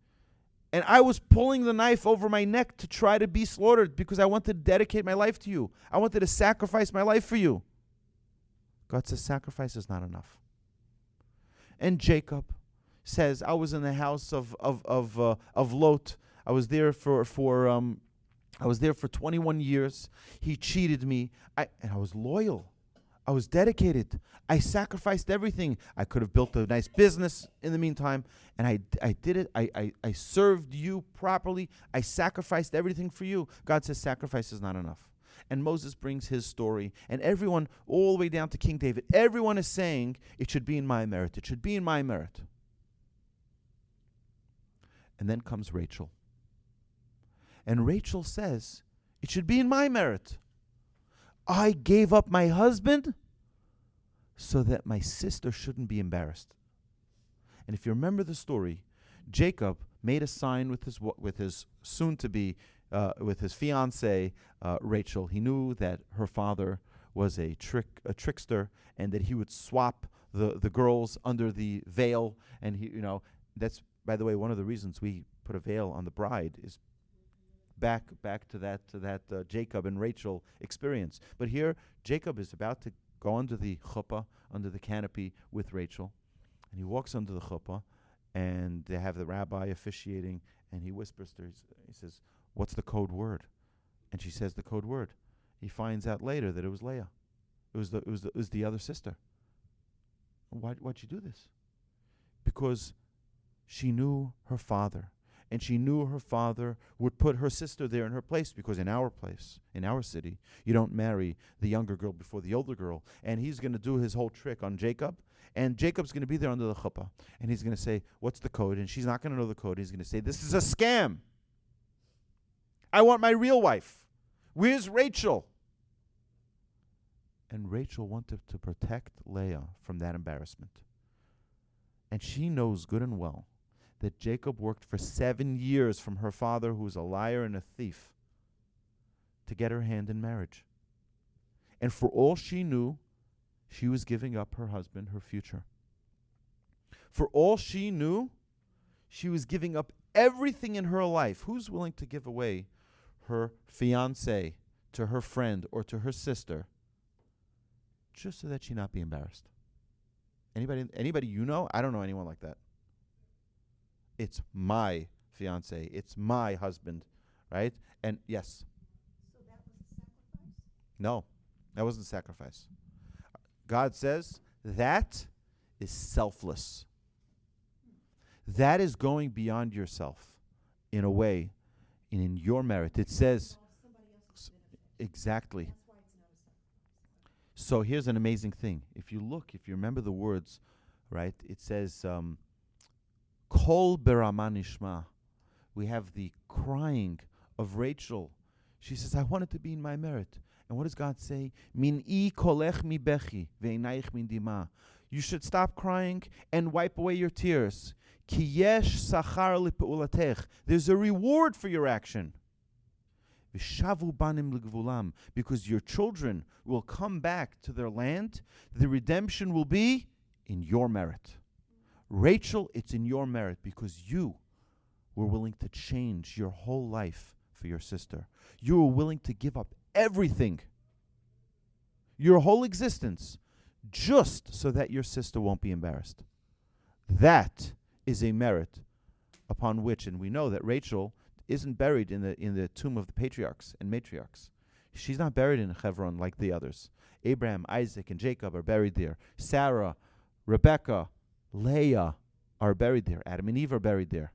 And I was pulling the knife over my neck to try to be slaughtered because I wanted to dedicate my life to you. I wanted to sacrifice my life for you. God says sacrifice is not enough. And Jacob says, I was in the house of Lot. I was there for 21 years. He cheated me. And I was loyal. I was dedicated. I sacrificed everything. I could have built a nice business in the meantime, and I did it. I served you properly. I sacrificed everything for you. God says sacrifice is not enough. And Moses brings his story, and everyone, all the way down to King David, everyone is saying, it should be in my merit. It should be in my merit. And then comes Rachel. And Rachel says, it should be in my merit. I gave up my husband so that my sister shouldn't be embarrassed. And if you remember the story, Jacob made a sign with his soon-to-be, with his fiancée, Rachel. He knew that her father was a trickster, and that he would swap the girls under the veil. And that's, by the way, one of the reasons we put a veil on the bride is back to that Jacob and Rachel experience. But here, Jacob is about to go under the chuppah, under the canopy with Rachel, and he walks under the chuppah, and they have the rabbi officiating, and he whispers to her, he says, what's the code word? And she says the code word. He finds out later that it was Leah. It was the other sister. Why'd you do this? Because she knew her father. And she knew her father would put her sister there in her place, because in our place, in our city, you don't marry the younger girl before the older girl. And he's going to do his whole trick on Jacob. And Jacob's going to be there under the chuppah. And he's going to say, what's the code? And she's not going to know the code. He's going to say, this is a scam. I want my real wife. Where's Rachel? And Rachel wanted to protect Leah from that embarrassment. And she knows good and well that Jacob worked for 7 years from her father, who was a liar and a thief, to get her hand in marriage. And for all she knew, she was giving up her husband, her future. For all she knew, she was giving up everything in her life. Who's willing to give away her fiancé to her friend or to her sister just so that she not be embarrassed? Anybody you know? I don't know anyone like that. It's my fiancé. It's my husband, right? And yes. So that was a sacrifice? No, that wasn't sacrifice. God says that is selfless. That is going beyond yourself in a way, in your merit. It says, Somebody else's benefit. exactly. That's why it's not a sacrifice. So here's an amazing thing. If you remember the words, right, it says, Kol berama nishma. We have the crying of Rachel. She says, I want it to be in my merit. And what does God say? Min'i kolech mi bechi ve'inayich min dima. You should stop crying and wipe away your tears. Ki yesh sachar lipe'ulatech. There's a reward for your action. V'shavu banim l'gvulam. Because your children will come back to their land. The redemption will be in your merit. Rachel, it's in your merit because you were willing to change your whole life for your sister. You were willing to give up everything, your whole existence, just so that your sister won't be embarrassed. That is a merit upon which, and we know that Rachel isn't buried in the tomb of the patriarchs and matriarchs. She's not buried in Hebron like the others. Abraham, Isaac, and Jacob are buried there. Sarah, Rebecca, Leah are buried there. Adam and Eve are buried there.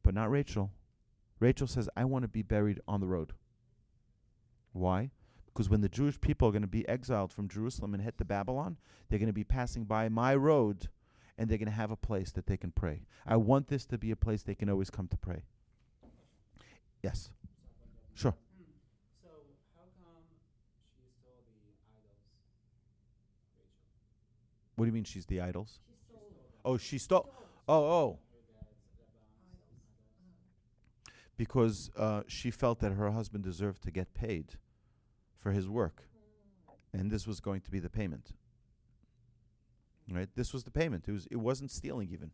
But not Rachel. Rachel says, I want to be buried on the road. Why? Because when the Jewish people are going to be exiled from Jerusalem and head to Babylon, they're going to be passing by my road, and they're going to have a place that they can pray. I want this to be a place they can always come to pray. Yes. Sure. So how come she stole the idols, Rachel? What do you mean she's the idols? She sold Oh, she stole. Oh. Her dad's idols. Because she felt that her husband deserved to get paid for his work. And this was going to be the payment. Right? This was the payment. It wasn't stealing even.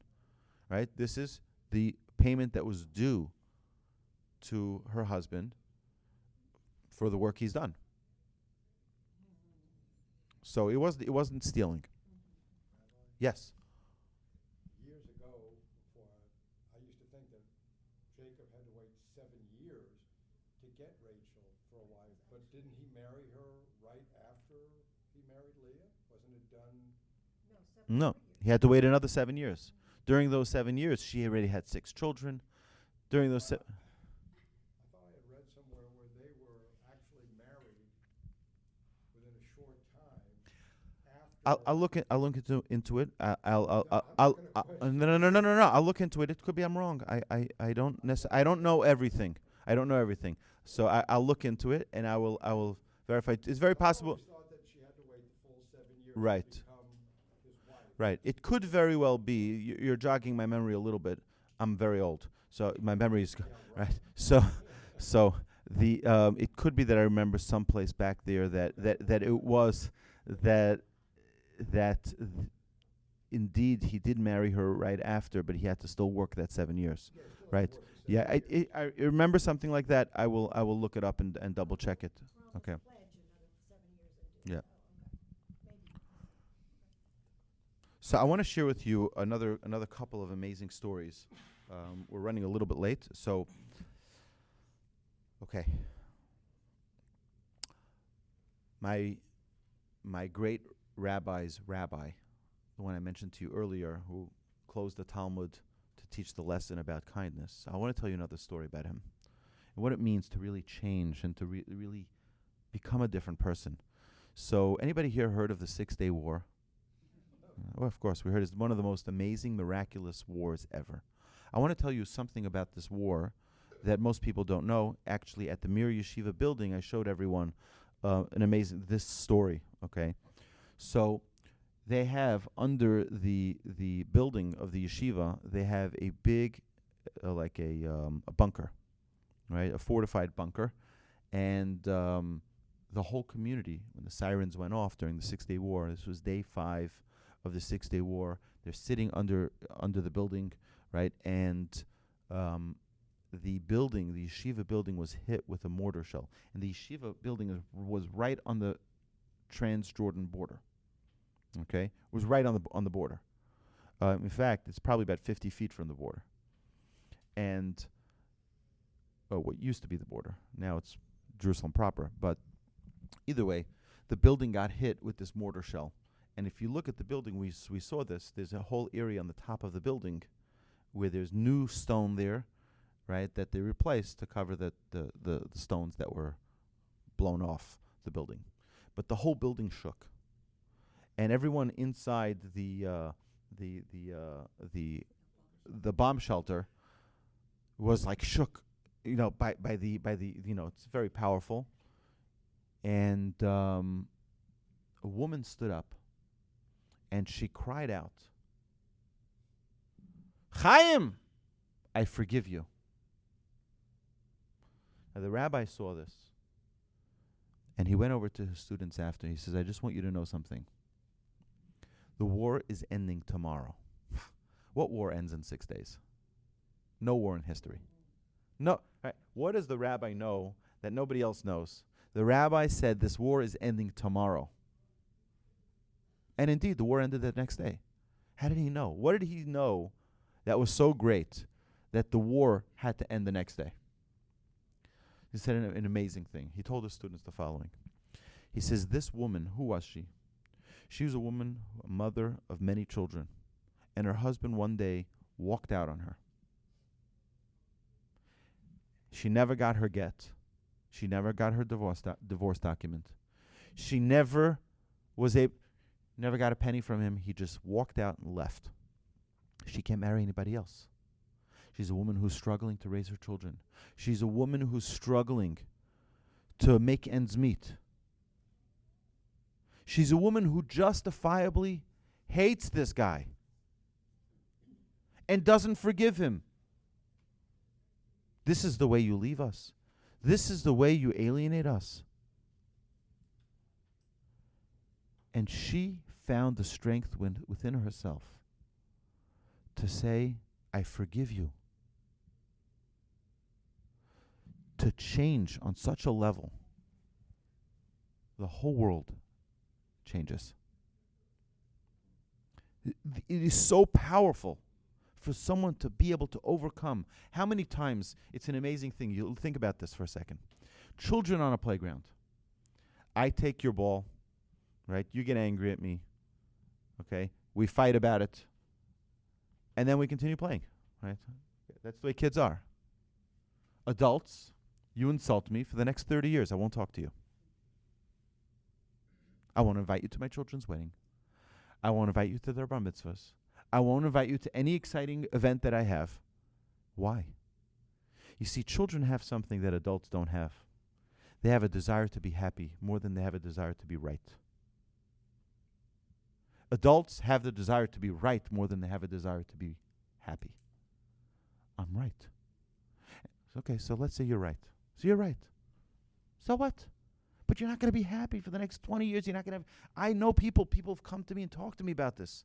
Right? This is the payment that was due to her husband for the work he's done. So it wasn't stealing. Yes. for a wife, but didn't he marry her right after he married Leah? Wasn't it done? No, 7 No, more years. he had to wait another 7 years. During those 7 years, she already had 6 children. During those I thought I had read somewhere where they were actually married within a short time after. I'll look into it. I'm No. I'll look into it. It could be I'm wrong. I don't I don't know everything. I don't know everything. So I'll look into it and I will verify. It's very possible. I always thought that she had to wait the full 7 years Right. to become his wife. Right. It could very well be. You're jogging my memory a little bit. I'm very old, so my memory is right. So the it could be that I remember someplace back there that it was that indeed he did marry her right after, but he had to still work that 7 years. Yeah, still Right. had to work the Yeah, 7 years. I remember something like that. I will look it up and double check it. Well, Okay. it's a pledge, another 7 years into Yeah. it. Oh, okay. Maybe. So I want to share with you another couple of amazing stories. We're running a little bit late, so okay. My great rabbi's rabbi, the one I mentioned to you earlier, who closed the Talmud to teach the lesson about kindness. I want to tell you another story about him and what it means to really change and to really become a different person. So, anybody here heard of the 6-Day War? Well, of course, we heard it's one of the most amazing, miraculous wars ever. I want to tell you something about this war that most people don't know. Actually, at the Mir Yeshiva building, I showed everyone this story. Okay, so they have under the building of the yeshiva, they have a big, like a bunker, right? A fortified bunker, and the whole community, when the sirens went off during the 6-Day War, this was day 5 of the 6-Day War. They're sitting under the building, right? And the yeshiva building was hit with a mortar shell, and the yeshiva building was right on the Trans-Jordan border. Okay, it was right on the border. In fact, it's probably about 50 feet from the border, and what used to be the border. Now it's Jerusalem proper. But either way, the building got hit with this mortar shell. And if you look at the building, we saw this. There's a whole area on the top of the building where there's new stone there, right, that they replaced to cover the stones that were blown off the building. But the whole building shook, and everyone inside the bomb shelter was like shook, by the it's very powerful. And a woman stood up, and she cried out, "Chaim, I forgive you." Now the rabbi saw this, and he went over to his students after. He says, "I just want you to know something. The war is ending tomorrow." What war ends in 6 days? No war in history. No. Right. What does the rabbi know that nobody else knows? The rabbi said this war is ending tomorrow. And indeed, the war ended the next day. How did he know? What did he know that was so great that the war had to end the next day? He said an amazing thing. He told his students the following. He says, this woman, who was she? She was a woman, a mother of many children, and her husband one day walked out on her. She never got her get. She never got her divorce document. She never got a penny from him. He just walked out and left. She can't marry anybody else. She's a woman who's struggling to raise her children. She's a woman who's struggling to make ends meet. She's a woman who justifiably hates this guy and doesn't forgive him. This is the way you leave us. This is the way you alienate us. And she found the strength within herself to say, I forgive you. To change on such a level, the whole world changes. It is so powerful for someone to be able to overcome. How many times, it's an amazing thing, you'll think about this for a second. Children on a playground. I take your ball, right? You get angry at me, okay? We fight about it, and then we continue playing, right? That's the way kids are. Adults, you insult me for the next 30 years. I won't talk to you. I won't invite you to my children's wedding. I won't invite you to their bar mitzvahs. I won't invite you to any exciting event that I have. Why? You see, children have something that adults don't have. They have a desire to be happy more than they have a desire to be right. Adults have the desire to be right more than they have a desire to be happy. I'm right. Okay, so let's say you're right. So you're right. So what? But you're not going to be happy for the next 20 years. You're not going to have... I know people have come to me and talked to me about this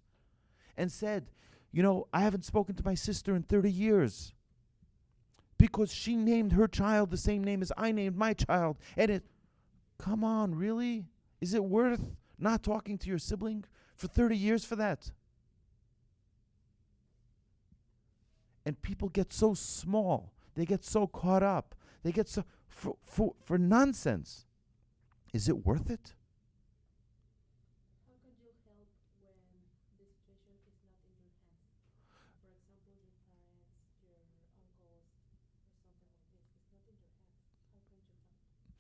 and said, I haven't spoken to my sister in 30 years because she named her child the same name as I named my child. And come on, really? Is it worth not talking to your sibling for 30 years for that? And people get so small. They get so caught up. They get so... For nonsense. Is it worth it? How could you help when the situation is not in your hands? For example, your parents, your uncles, or something like this. It's not in your hands. How could you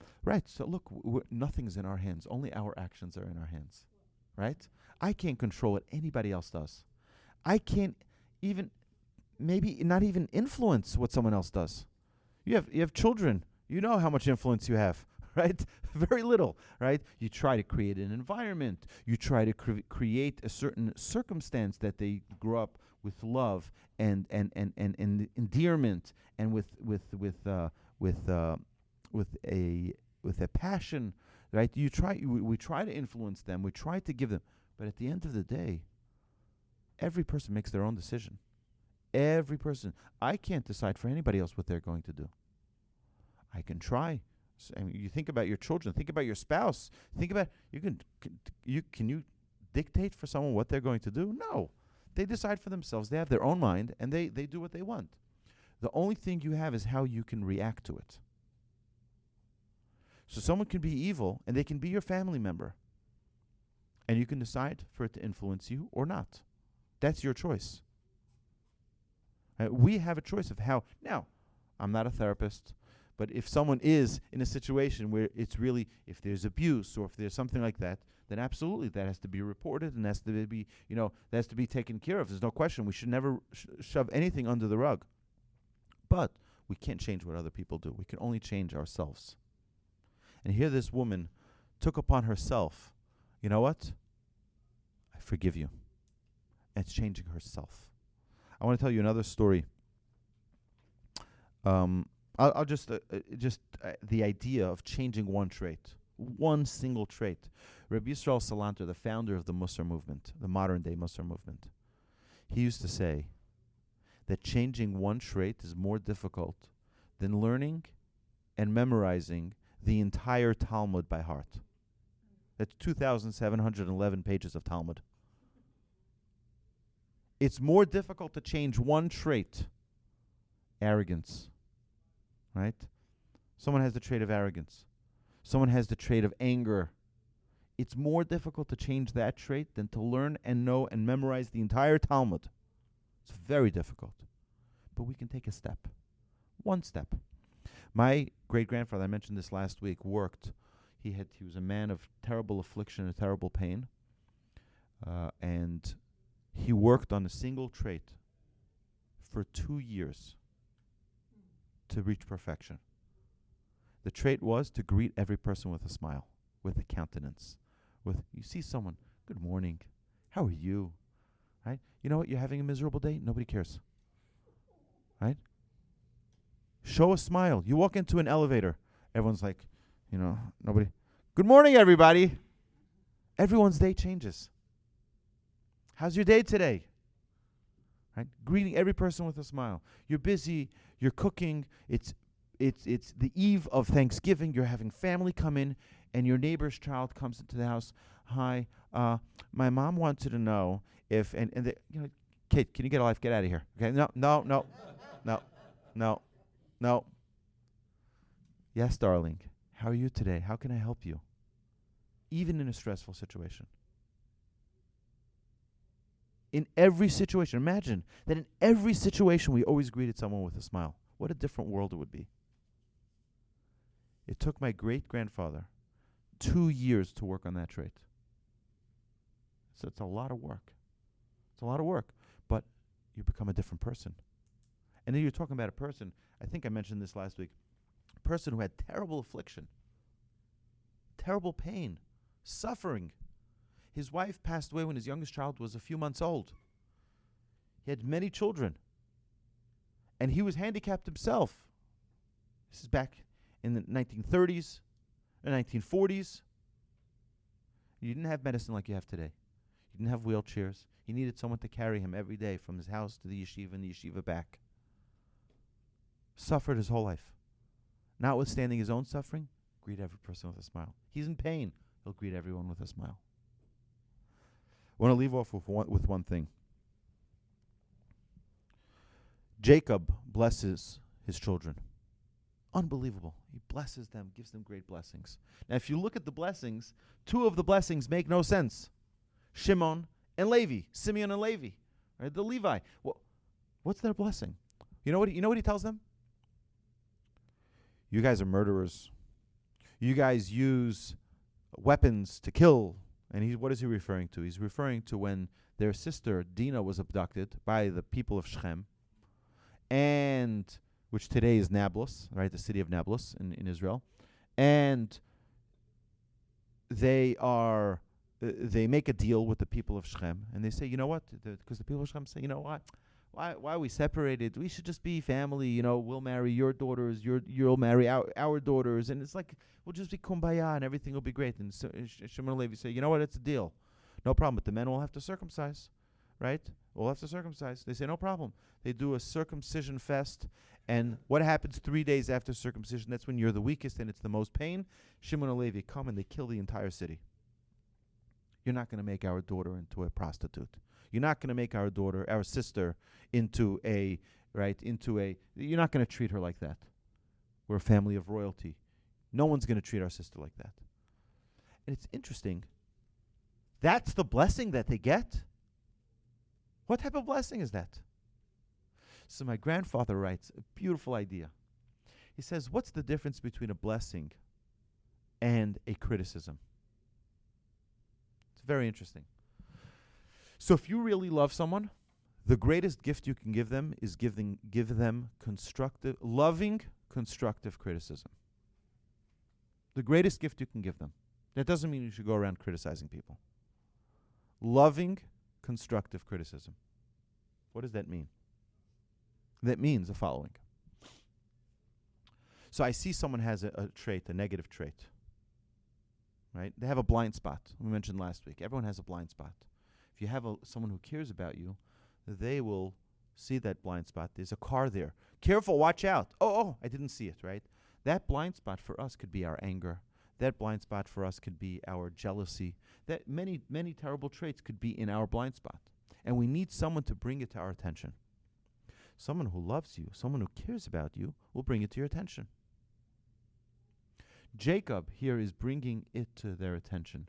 help? Right. So look, nothing's in our hands. Only our actions are in our hands. Right? I can't control what anybody else does. I can't even, maybe not even influence what someone else does. You have children. You know how much influence you have. Right? Very little, right? You try to create an environment. You try to create a certain circumstance that they grow up with love and endearment and with a passion, right? We try to influence them. We try to give them, but at the end of the day, every person makes their own decision. Every person. I can't decide for anybody else what they're going to do. I can try. I mean, you think about your children. Think about your spouse. Think about can you dictate for someone what they're going to do? No, they decide for themselves. They have their own mind, and they do what they want. The only thing you have is how you can react to it. So someone can be evil, and they can be your family member, and you can decide for it to influence you or not. That's your choice. We have a choice of how. Now, I'm not a therapist. But if someone is in a situation where it's really, if there's abuse or if there's something like that, then absolutely that has to be reported and has to be, that has to be taken care of. There's no question. We should never shove anything under the rug. But we can't change what other people do. We can only change ourselves. And here this woman took upon herself, you know what? I forgive you. And it's changing herself. I want to tell you another story. I'll just the idea of changing one trait, one single trait. Rabbi Yisrael Salanter, the founder of the Mussar movement, the modern day Mussar movement, he used to say that changing one trait is more difficult than learning and memorizing the entire Talmud by heart. That's 2,711 pages of Talmud. It's more difficult to change one trait, arrogance. Right? Someone has the trait of arrogance. Someone has the trait of anger. It's more difficult to change that trait than to learn and know and memorize the entire Talmud. It's very difficult. But we can take a step. One step. My great-grandfather, I mentioned this last week, worked. He was a man of terrible affliction and terrible pain. And he worked on a single trait for 2 years. To reach perfection. The trait was to greet every person with a smile, with a countenance. You see someone, good morning, how are you? Right? You know what, you're having a miserable day? Nobody cares. Right? Show a smile. You walk into an elevator, everyone's like, nobody. Good morning, everybody. Everyone's day changes. How's your day today? Right? Greeting every person with a smile. You're busy. You're cooking. It's the eve of Thanksgiving. You're having family come in, and your neighbor's child comes into the house. Hi, my mom wanted to know if kid, can you get a life? Get out of here. Okay? No. Yes, darling. How are you today? How can I help you? Even in a stressful situation. In every situation, imagine that in every situation we always greeted someone with a smile. What a different world it would be. It took my great-grandfather 2 years to work on that trait. So it's a lot of work. It's a lot of work. But you become a different person. And then you're talking about a person, I think I mentioned this last week, a person who had terrible affliction, terrible pain, suffering. His wife passed away when his youngest child was a few months old. He had many children. And he was handicapped himself. This is back in the 1930s or 1940s. You didn't have medicine like you have today. You didn't have wheelchairs. He needed someone to carry him every day from his house to the yeshiva and the yeshiva back. Suffered his whole life. Notwithstanding his own suffering, greet every person with a smile. He's in pain. He'll greet everyone with a smile. I want to leave off with one thing. Jacob blesses his children. Unbelievable. He blesses them, gives them great blessings. Now, if you look at the blessings, 2 of the blessings make no sense. Shimon and Levi. Simeon and Levi. Right? The Levi. What's their blessing? You know what he tells them? You guys are murderers. You guys use weapons to kill. And what is he referring to? He's referring to when their sister Dinah was abducted by the people of Shechem, and which today is Nablus, right, the city of Nablus in Israel, and they make a deal with the people of Shechem, and they say, you know what? Because the people of Shechem say, you know what? Why are we separated? We should just be family. You know, we'll marry your daughters. You'll marry our daughters, and it's like we'll just be kumbaya, and everything will be great. And so Shimon and Levi say, you know what? It's a deal, no problem. But the men will have to circumcise, right? We'll have to circumcise. They say no problem. They do a circumcision fest, and what happens 3 days after circumcision? That's when you're the weakest and it's the most pain. Shimon and Levi come and they kill the entire city. You're not going to make our daughter into a prostitute. You're not going to make our sister, into a. You're not going to treat her like that. We're a family of royalty. No one's going to treat our sister like that. And it's interesting. That's the blessing that they get? What type of blessing is that? So my grandfather writes a beautiful idea. He says, what's the difference between a blessing and a criticism? It's very interesting. So if you really love someone, the greatest gift you can give them is give them loving, constructive criticism. The greatest gift you can give them. That doesn't mean you should go around criticizing people. Loving, constructive criticism. What does that mean? That means the following. So I see someone has a trait, a negative trait. Right? They have a blind spot. We mentioned last week. Everyone has a blind spot. If you have someone who cares about you, they will see that blind spot. There's a car there. Careful, watch out. Oh, I didn't see it, right? That blind spot for us could be our anger. That blind spot for us could be our jealousy. That many, many terrible traits could be in our blind spot. And we need someone to bring it to our attention. Someone who loves you, someone who cares about you, will bring it to your attention. Jacob here is bringing it to their attention.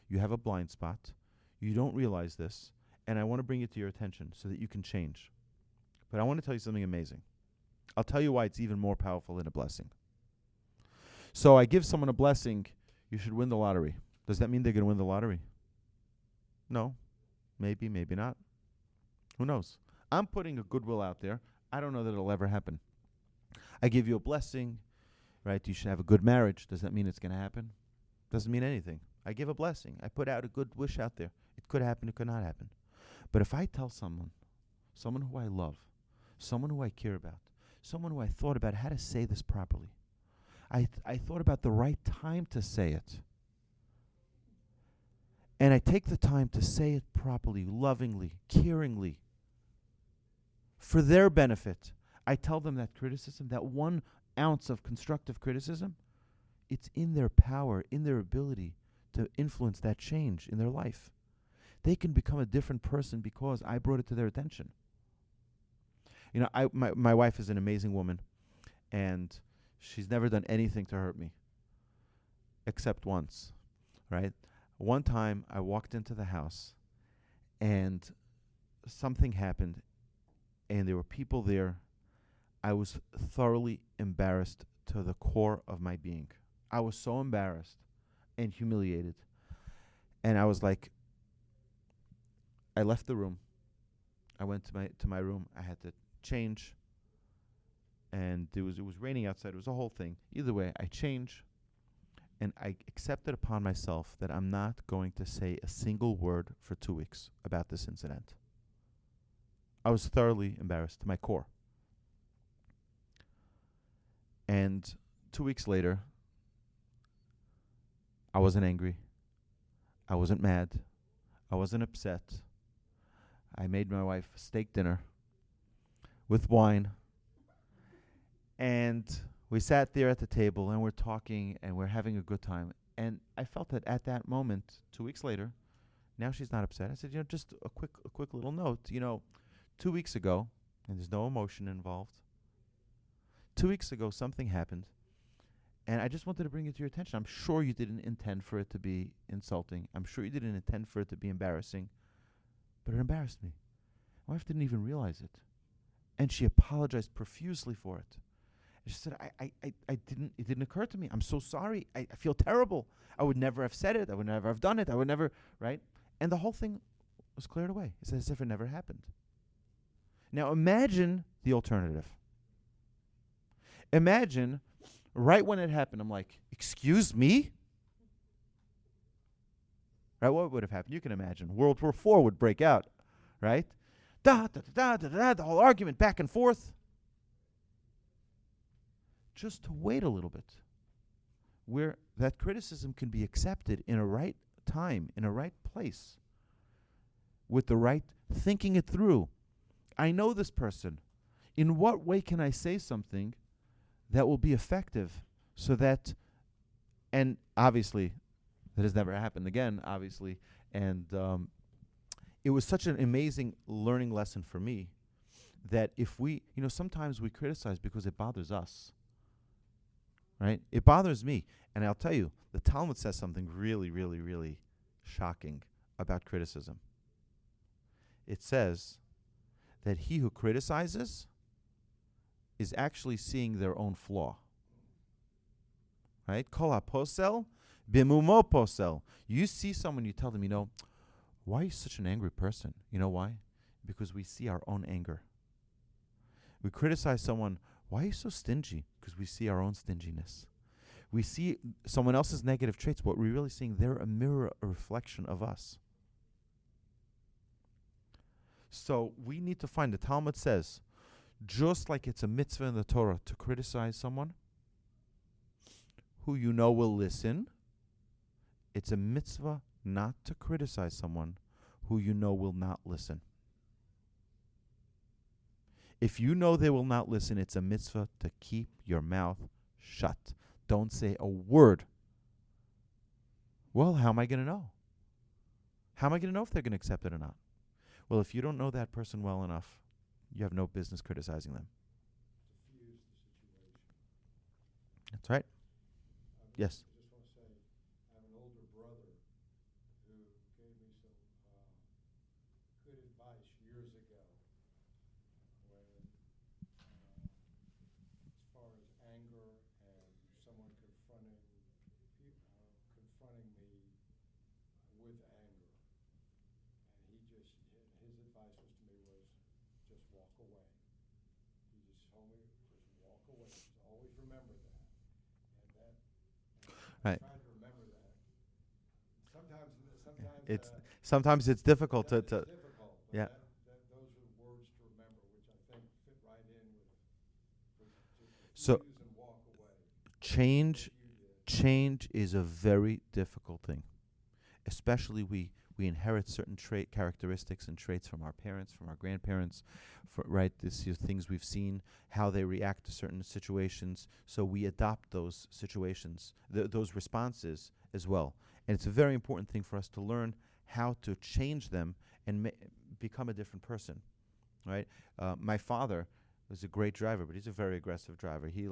You have a blind spot. You don't realize this, and I want to bring it to your attention so that you can change. But I want to tell you something amazing. I'll tell you why it's even more powerful than a blessing. So I give someone a blessing, you should win the lottery. Does that mean they're going to win the lottery? No. Maybe, maybe not. Who knows? I'm putting a goodwill out there. I don't know that it'll ever happen. I give you a blessing, right? You should have a good marriage. Does that mean it's going to happen? Doesn't mean anything. I give a blessing. I put out a good wish out there. It could happen, it could not happen. But if I tell someone who I love, someone who I care about, someone who I thought about how to say this properly, I thought about the right time to say it, and I take the time to say it properly, lovingly, caringly, for their benefit, I tell them that criticism, that 1 ounce of constructive criticism, it's in their power, in their ability to influence that change in their life. They can become a different person because I brought it to their attention. You know, my wife is an amazing woman, and she's never done anything to hurt me. except once, right? One time I walked into the house and something happened and there were people there. I was thoroughly embarrassed to the core of my being. I was so embarrassed and humiliated. And I was like, I left the room. I went to my room. I had to change. And it was raining outside. It was a whole thing. Either way, I changed. And I accepted upon myself that I'm not going to say a single word for 2 weeks about this incident. I was thoroughly embarrassed to my core. And 2 weeks later, I wasn't angry. I wasn't mad. I wasn't upset. I made my wife steak dinner with wine. And we sat there at the table and we're talking and we're having a good time. And I felt that at that moment, 2 weeks later, now she's not upset. I said, just a quick little note. 2 weeks ago, and there's no emotion involved. 2 weeks ago, something happened. And I just wanted to bring it to your attention. I'm sure you didn't intend for it to be insulting. I'm sure you didn't intend for it to be embarrassing. But it embarrassed me. My wife didn't even realize it. And she apologized profusely for it. And she said, it didn't occur to me. I'm so sorry. I feel terrible. I would never have said it. I would never have done it. I would never, right? And the whole thing was cleared away. It's as if it never happened. Now imagine the alternative. Imagine right when it happened, I'm like, excuse me? Right, what would have happened? You can imagine. World War IV would break out, right? The whole argument back and forth. Just to wait a little bit, where that criticism can be accepted in a right time, in a right place, with the right thinking it through. I know this person. In what way can I say something that will be effective so that, and obviously, that has never happened again, obviously, and it was such an amazing learning lesson for me that if we, sometimes we criticize because it bothers us, right? It bothers me. And I'll tell you, the Talmud says something really, really, really shocking about criticism. It says that he who criticizes is actually seeing their own flaw. Right? Kol haposel bimumo posel. You see someone, you tell them, why are you such an angry person? You know why? Because we see our own anger. We criticize someone, why are you so stingy? Because we see our own stinginess. We see someone else's negative traits. What we're really seeing, they're a mirror, a reflection of us. So we need to find, the Talmud says, just like it's a mitzvah in the Torah to criticize someone who will listen, it's a mitzvah not to criticize someone who will not listen. If you know they will not listen, it's a mitzvah to keep your mouth shut. Don't say a word. Well, how am I going to know? How am I going to know if they're going to accept it or not? Well, if you don't know that person well enough, you have no business criticizing them. Diffuse the situation. That's right. Yes. I just want to say, I have an older brother who gave me some good advice years ago when, as far as anger and someone confronting me with anger. And his advice was to me was, just walk away. He just told me, just walk away. Just always remember that. And Right. I tried to remember that. Sometimes it's difficult to it's difficult, but yeah. those are words to remember, which I think fit right in with So diffuse and walk away. change What you did. change is a very difficult thing. Especially we inherit certain characteristics and traits from our parents, from our grandparents, this is things we've seen, how they react to certain situations. So we adopt those situations, those responses as well. And it's a very important thing for us to learn how to change them and become a different person. Right? My father, He's a great driver, but he's a very aggressive driver. He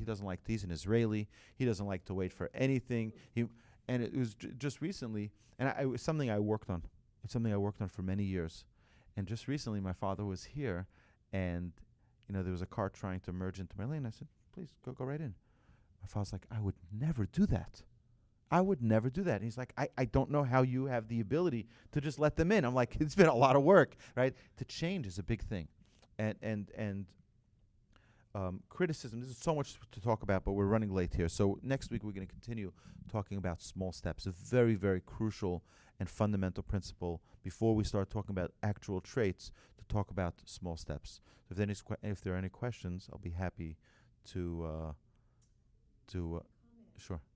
doesn't like to. He's an Israeli. He doesn't like to wait for anything. And it was just recently, and it was something I worked on. It's something I worked on for many years. And just recently, my father was here, and there was a car trying to merge into my lane. I said, "Please go right in." My father's like, "I would never do that. I would never do that." And he's like, I don't know how you have the ability to just let them in. I'm like, it's been a lot of work, right? To change is a big thing. And criticism, there's so much to talk about, but we're running late here. So next week we're going to continue talking about small steps, a very, very crucial and fundamental principle before we start talking about actual traits, to talk about small steps. So if there are any questions, I'll be happy to Comment, sure. Rabbi,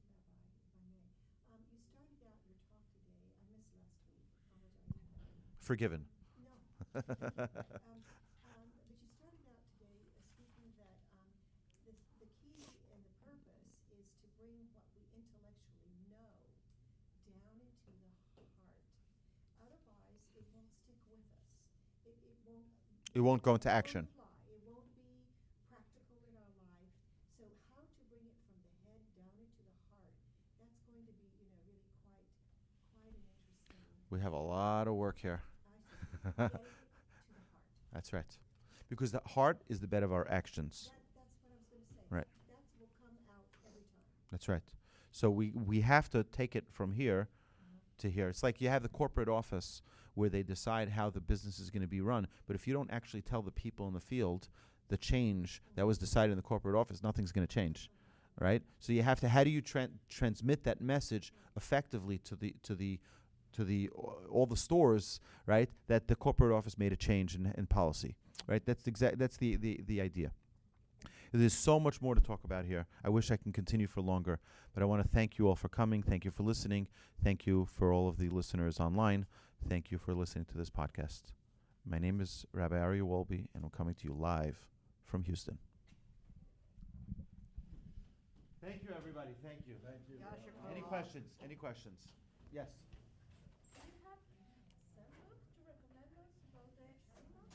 if I may. You started out your talk today, I missed last week, apologize for that. Forgiven. No. But you started out today speaking that the key and the purpose is to bring what we intellectually know down into the heart. Otherwise, it won't stick with us. It won't go into action. It won't be practical in our life. So how to bring it from the head down into the heart, that's going to be, really quite an interesting. We have a lot of work here. I see. Getting it to the heart. That's right. Because the heart is the bed of our actions. That's what I was going to say. Right. That will come out every time. That's right. So we have to take it from here to here. It's like you have the corporate office where they decide how the business is going to be run. But if you don't actually tell the people in the field the change that was decided in the corporate office, nothing's going to change, right? So you have to. How do you transmit that message effectively to the all the stores, right? That the corporate office made a change in policy, right? That's the idea. There's so much more to talk about here. I wish I can continue for longer, but I want to thank you all for coming. Thank you for listening. Thank you for all of the listeners online. Thank you for listening to this podcast. My name is Rabbi Awolbe, and I'm coming to you live from Houston. Thank you, everybody. Thank you. Thank you. Yasher Any Koach. questions? Any questions? Yes.